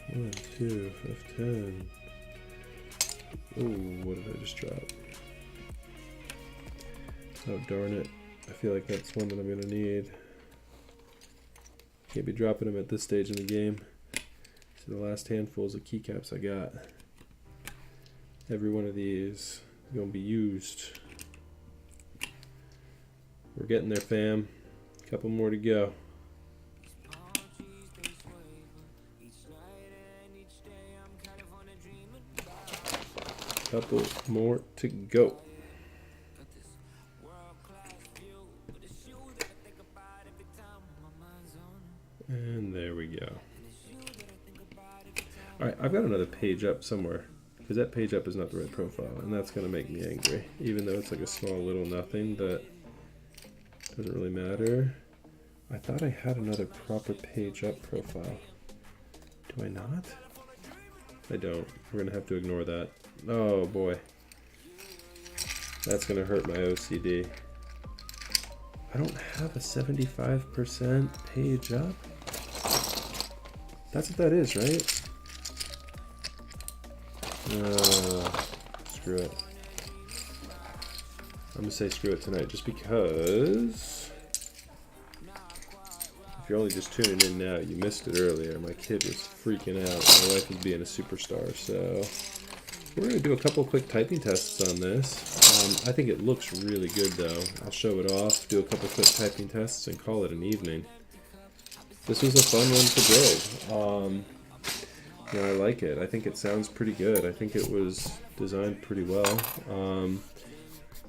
One, two, 10. Oh, what did I just drop? Oh, darn it. I feel like that's one that I'm going to need. Can't be dropping them at this stage in the game. So the last handfuls of keycaps I got. Every one of these is going to be used. We're getting there, fam. A couple more to go. Couple more to go. And there we go. Alright, I've got another page up somewhere, because that page up is not the right profile, and that's going to make me angry. Even though it's like a small little nothing, that doesn't really matter. I thought I had another proper page up profile. Do I not? I don't. We're going to have to ignore that. Oh boy. That's going to hurt my OCD. I don't have a 75% page up? That's what that is, right? Screw it. I'm going to say screw it tonight just because if you're only just tuning in now, you missed it earlier. My kid was freaking out. My wife was being a superstar, so we're going to do a couple quick typing tests on this. I think it looks really good though. I'll show it off, do a couple quick typing tests, and call it an evening. This was a fun one to build. You know, I like it. I think it sounds pretty good. I think it was designed pretty well.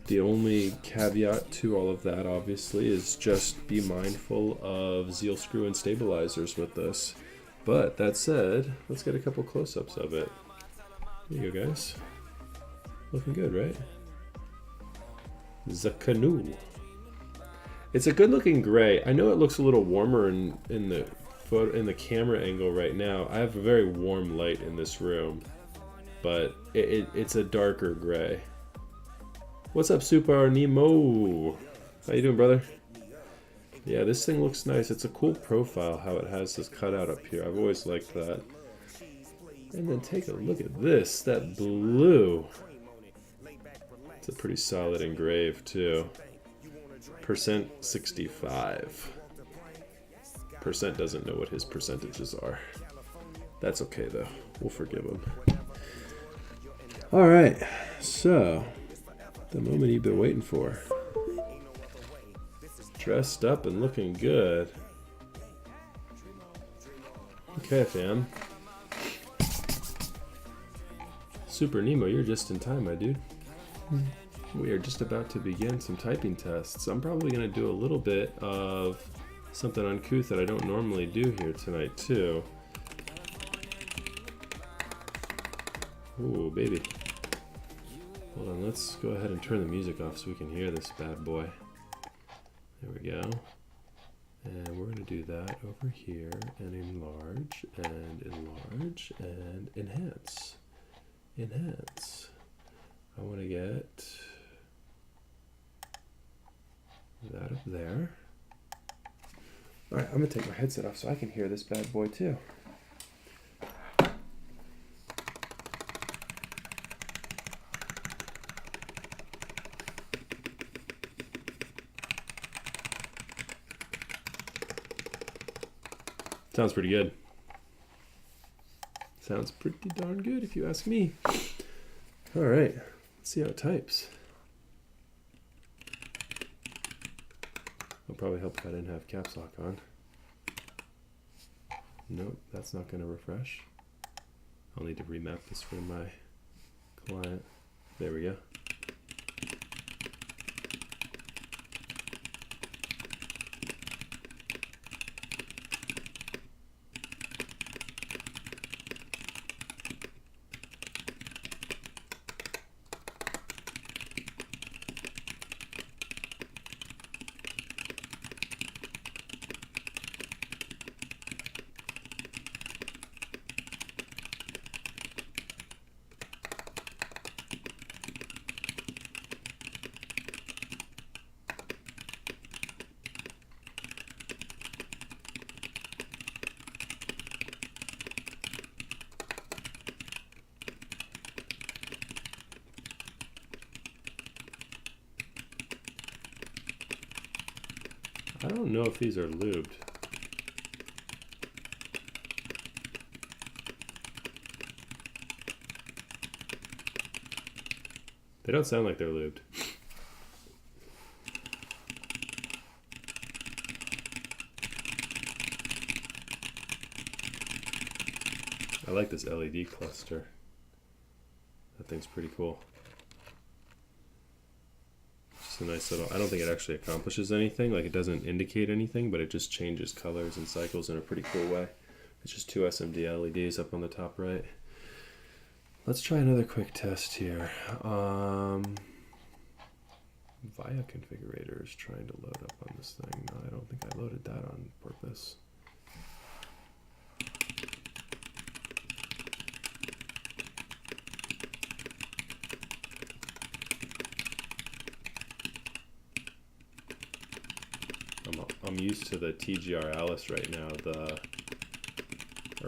The only caveat to all of that, obviously, is just be mindful of zeal screw and stabilizers with this. But that said, let's get a couple close-ups of it. There you go, guys. Looking good, right? The Canoe. It's a good-looking gray. I know it looks a little warmer in the in the camera angle right now, I have a very warm light in this room, but it's a darker gray. What's up, Super Nemo? How you doing, brother? Yeah, this thing looks nice. It's a cool profile how it has this cutout up here. I've always liked that. And then take a look at this, that blue. It's a pretty solid engrave too. Percent 65. Percent doesn't know what his percentages are. That's okay though. We'll forgive him. All right, so the moment you've been waiting for. Dressed up and looking good. Okay, fam. Super Nemo, you're just in time, my dude. We are just about to begin some typing tests. I'm probably going to do a little bit of something uncouth that I don't normally do here tonight, too. Ooh, baby. Hold on, let's go ahead and turn the music off so we can hear this bad boy. There we go. And we're going to do that over here and enlarge and enlarge and enhance. Enhance. I want to get that up there. All right, I'm going to take my headset off so I can hear this bad boy too. Sounds pretty good. Sounds pretty darn good if you ask me. All right, let's see how it types. It'll probably help if I didn't have caps lock on. Nope, that's not going to refresh. I'll need to remap this for my client. There we go. I don't know if these are lubed. They don't sound like they're lubed. I like this LED cluster. That thing's pretty cool. Just a nice little, I don't think it actually accomplishes anything, like it doesn't indicate anything, but it just changes colors and cycles in a pretty cool way. It's just two SMD LEDs up on the top right. Let's try another quick test here. Via configurator is trying to load up on this thing. No, I don't think I loaded that on purpose. I'm used to the TGR Alice right now, the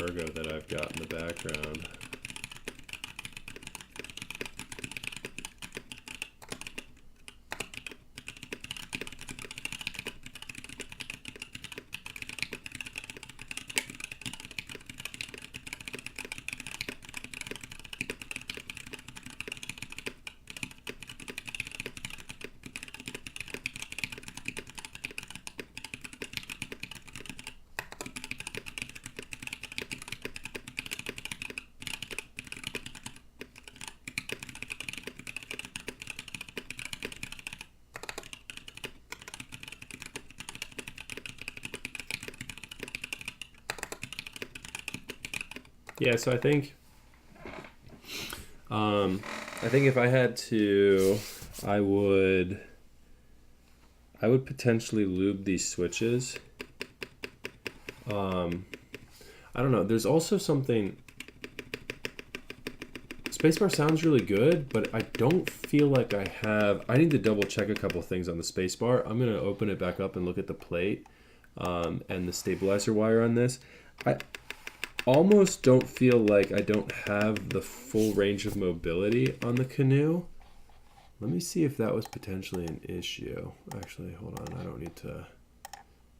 Ergo that I've got in the background. Yeah, so I think if I had to, I would potentially lube these switches. I don't know. There's also something. Spacebar sounds really good, but I don't feel like I have. I need to double check a couple things on the spacebar. I'm gonna open it back up and look at the plate and the stabilizer wire on this. I almost don't feel like I don't have the full range of mobility on the Canoe. Let me see if that was potentially an issue. Actually, hold on. I don't need to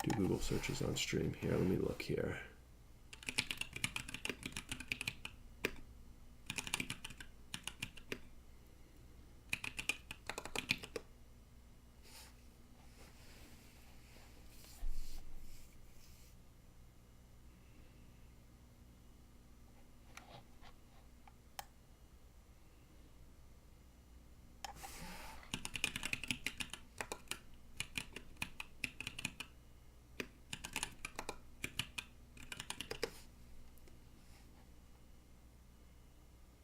do Google searches on stream here. Let me look here.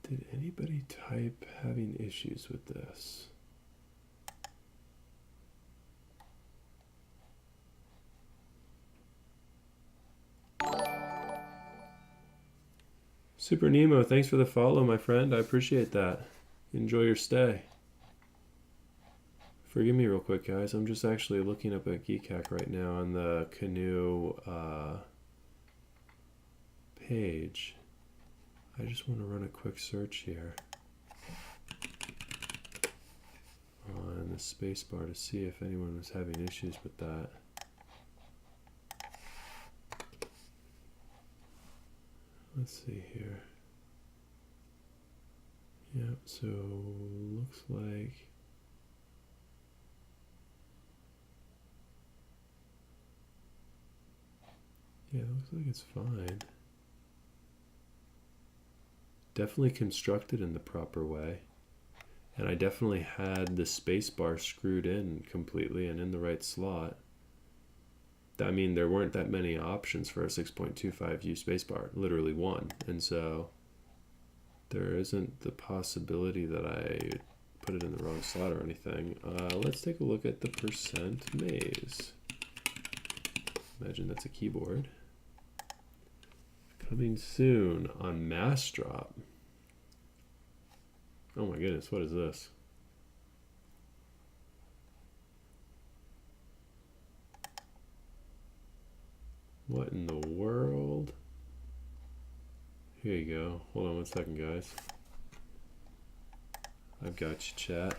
Did anybody type having issues with this? Super Nemo, thanks for the follow, my friend. I appreciate that. Enjoy your stay. Forgive me real quick, guys. I'm just actually looking up at Keycap right now on the Canoe page. I just want to run a quick search here on the spacebar to see if anyone was having issues with that. Let's see here. Yep, so looks like it looks like it's fine. Definitely constructed in the proper way. And I definitely had the space bar screwed in completely and in the right slot. I mean, there weren't that many options for a 6.25U spacebar, literally one. And so there isn't the possibility that I put it in the wrong slot or anything. Let's take a look at the percent maze. Imagine that's a keyboard. Coming soon on Mass Drop. Oh my goodness, what is this? What in the world? Here you go. Hold on one second, guys. I've got you, chat.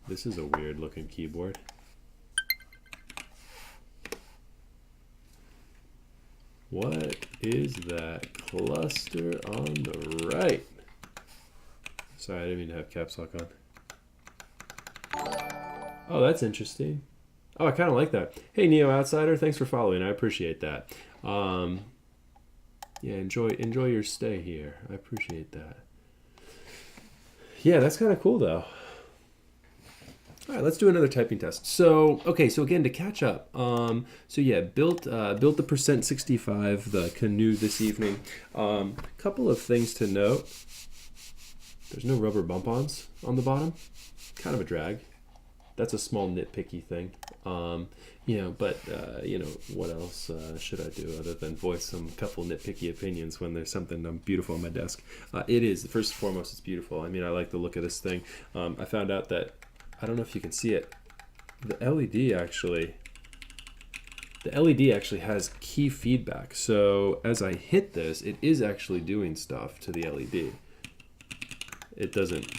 This is a weird looking keyboard. What is that cluster on the right? Sorry, I didn't mean to have caps lock on. Oh, that's interesting. Oh, I kind of like that. Hey, Neo Outsider, thanks for following. I appreciate that. Yeah, enjoy your stay here. I appreciate that. Yeah, that's kind of cool, though. All right, let's do another typing test. So, okay, so again, to catch up. So yeah, built the percent 65, the Canoe this evening. Couple of things to note. There's no rubber bump-ons on the bottom. Kind of a drag. That's a small nitpicky thing. You know, but you know, what else should I do other than voice some couple nitpicky opinions when there's something beautiful on my desk? It is, first and foremost, it's beautiful. I mean, I like the look of this thing. I found out that, I don't know if you can see it, the LED actually has key feedback. So as I hit this, it is actually doing stuff to the LED. It doesn't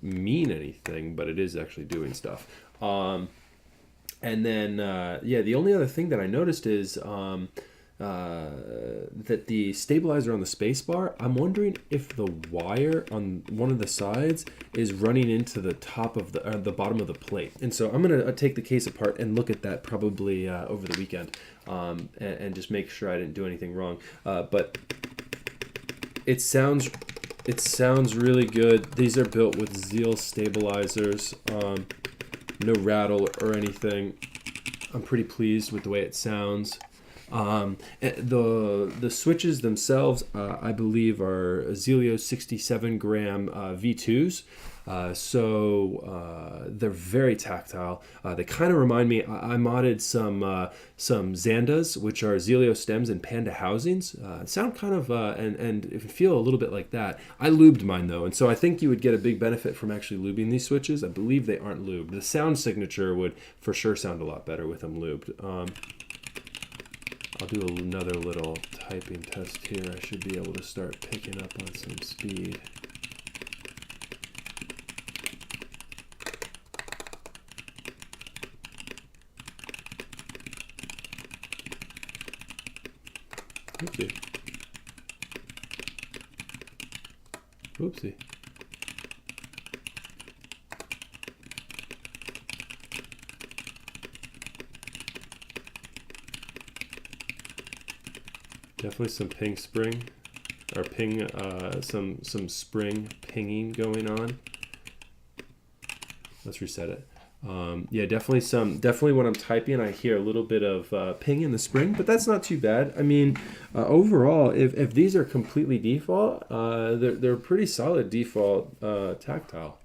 mean anything, but it is actually doing stuff. And then, yeah, the only other thing that I noticed is that the stabilizer on the spacebar, I'm wondering if the wire on one of the sides is running into the top of the bottom of the plate. And so I'm going to take the case apart and look at that probably over the weekend and just make sure I didn't do anything wrong. But it sounds really good. These are built with zealio stabilizers. No rattle or anything. I'm pretty pleased with the way it sounds. The switches themselves, I believe, are zealio 67 gram V2s. So they're very tactile. They kind of remind me. I modded some Zandas, which are zealio stems and panda housings. Sound kind of and feel a little bit like that. I lubed mine though, and so I think you would get a big benefit from actually lubing these switches. I believe they aren't lubed. The sound signature would for sure sound a lot better with them lubed. I'll do another little typing test here. I should be able to start picking up on some speed. Oopsie. Oopsie. Definitely some ping spring, or ping, some spring pinging going on. Let's reset it. Yeah, definitely when I'm typing, I hear a little bit of ping in the spring, but that's not too bad. I mean, overall, if these are completely default, they're pretty solid default tactile.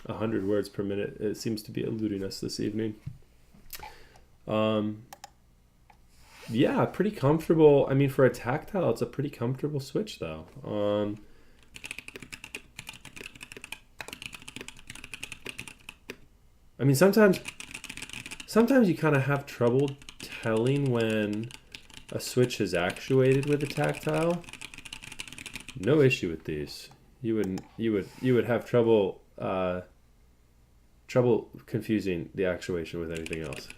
A 100 words per minute. It seems to be eluding us this evening. Yeah, pretty comfortable. I mean, for a tactile, it's a pretty comfortable switch, though. I mean, sometimes you kind of have trouble telling when a switch is actuated with a tactile. No issue with these. You would have trouble confusing the actuation with anything else.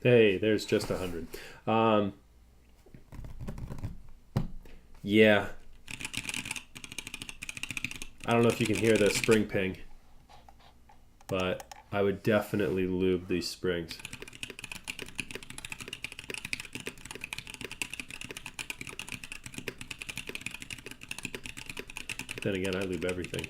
Hey, there's just 100. Yeah. I don't know if you can hear the spring ping, but I would definitely lube these springs. But then again, I lube everything.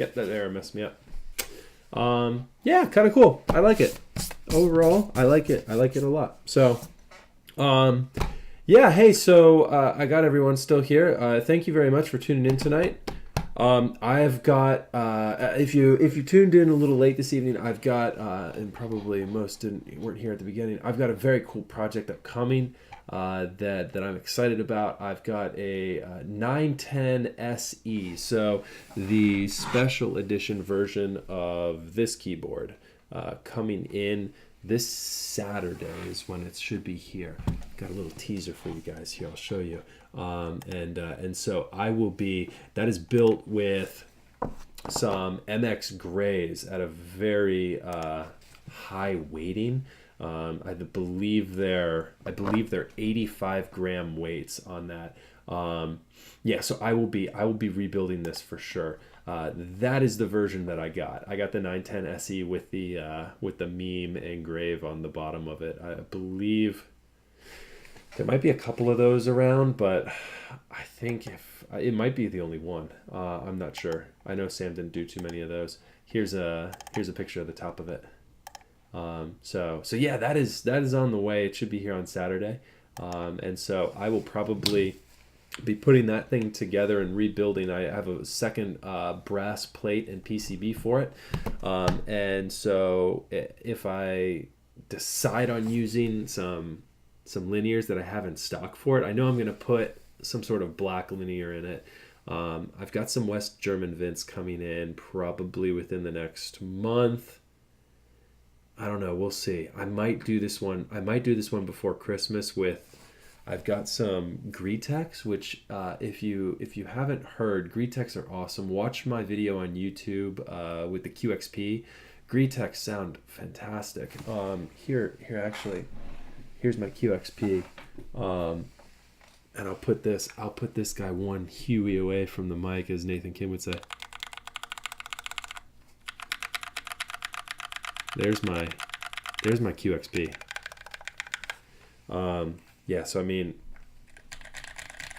Yep, that error messed me up. Yeah, kind of cool. I like it. Overall, I like it. I like it a lot. So, yeah, hey, so I got everyone still here. Thank you very much for tuning in tonight. I've got, if you tuned in a little late this evening, I've got, and probably most weren't here at the beginning, I've got a very cool project upcoming that I'm excited about. I've got a 910 SE, so the special edition version of this keyboard coming in this Saturday is when it should be here. Got a little teaser for you guys here. I'll show you. And so I will be. That is built with some MX grays at a very high weighting. I believe they're 85 gram weights on that. Yeah, so I will be rebuilding this for sure. That is the version that I got. I got the 910 SE with the meme engrave on the bottom of it. I believe there might be a couple of those around, but I think it might be the only one. I'm not sure. I know Sam didn't do too many of those. Here's a picture of the top of it. So yeah, that is on the way. It should be here on Saturday. And so I will probably be putting that thing together and rebuilding. I have a second brass plate and PCB for it. And so if I decide on using some linears that I have in stock for it, I know I'm going to put some sort of black linear in it. I've got some West German Vints coming in probably within the next month. I don't know. We'll see. I might do this one before Christmas with. I've got some Gretex, which if you haven't heard, Gretex are awesome. Watch my video on YouTube with the QXP. Gretex sound fantastic. Here actually, here's my QXP, and I'll put this guy one Huey away from the mic, as Nathan Kim would say. There's my QXP. Yeah, so I mean,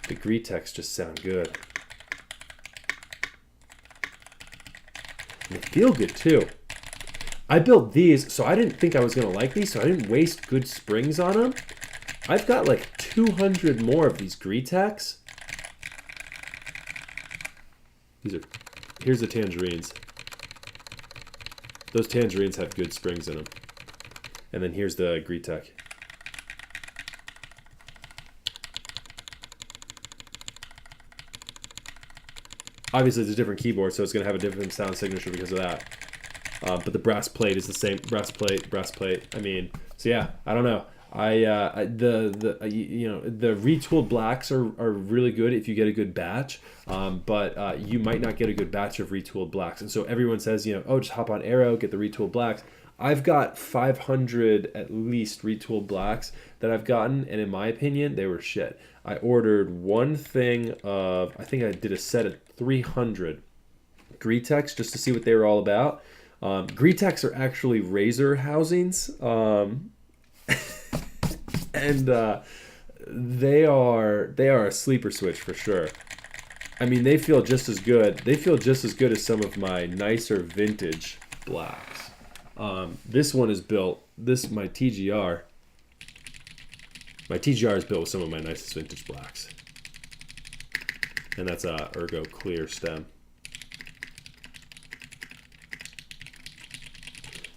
the Gretex just sound good. And they feel good too. I built these, so I didn't think I was going to like these, so I didn't waste good springs on them. I've got like 200 more of these Gretex. Here's the tangerines. Those tangerines have good springs in them. And then here's the Gretex. Obviously, it's a different keyboard, so it's going to have a different sound signature because of that. But the brass plate is the same. Brass plate. I mean, so yeah, I don't know. The retooled blacks are really good if you get a good batch, but you might not get a good batch of retooled blacks. And so everyone says, oh, just hop on Arrow, get the retooled blacks. I've got 500 at least retooled blacks that I've gotten, and in my opinion, they were shit. I ordered one thing of, I think I did a set of 300 Gretex just to see what they were all about. Gretex are actually razor housings, and they are a sleeper switch for sure. I mean, they feel just as good. They feel just as good as some of my nicer vintage blacks. This one is built. My TGR is built with some of my nicest vintage blacks, and that's a Ergo Clear stem.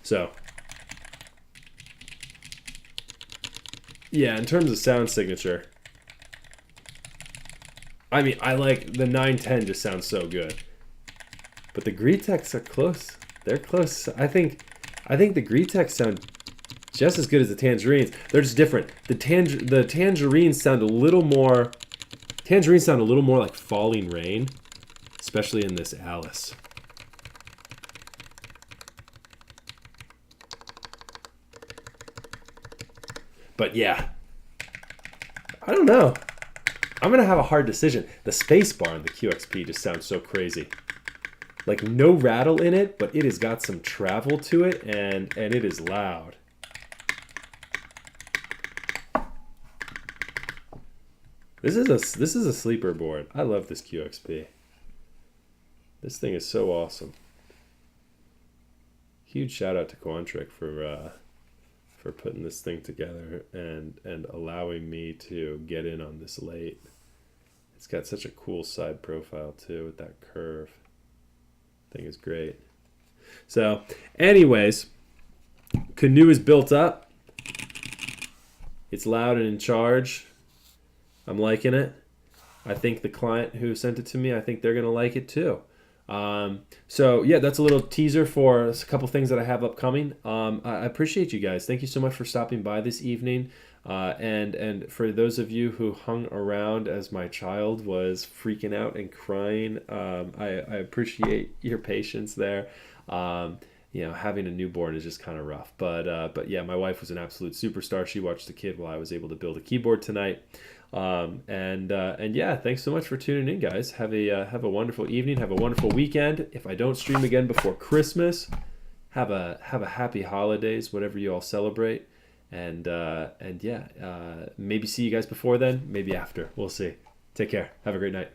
So, yeah, in terms of sound signature, I mean, I like the 910 just sounds so good. But the Gretex are close. They're close. I think the Gretex sound just as good as the tangerines. They're just different. The tangerines sound a little more like falling rain, especially in this Alice. But yeah, I don't know. I'm going to have a hard decision. The space bar on the QXP just sounds so crazy. Like no rattle in it, but it has got some travel to it, and it is loud. This is a sleeper board. I love this QXP. This thing is so awesome. Huge shout out to Quantric for putting this thing together and allowing me to get in on this late. It's got such a cool side profile too with that curve. Thing is great. So, anyways, Canoe is built up. It's loud and in charge. I'm liking it. I think the client who sent it to me, I think they're going to like it too. So yeah, that's a little teaser for a couple things that I have upcoming. I appreciate you guys. Thank you so much for stopping by this evening. And for those of you who hung around as my child was freaking out and crying, I appreciate your patience there. Having a newborn is just kind of rough, but yeah, my wife was an absolute superstar. She watched the kid while I was able to build a keyboard tonight. And yeah, thanks so much for tuning in, guys. Have a wonderful evening. Have a wonderful weekend. If I don't stream again before Christmas, have a happy holidays, whatever you all celebrate. And yeah, maybe see you guys before then, maybe after. We'll see. Take care. Have a great night.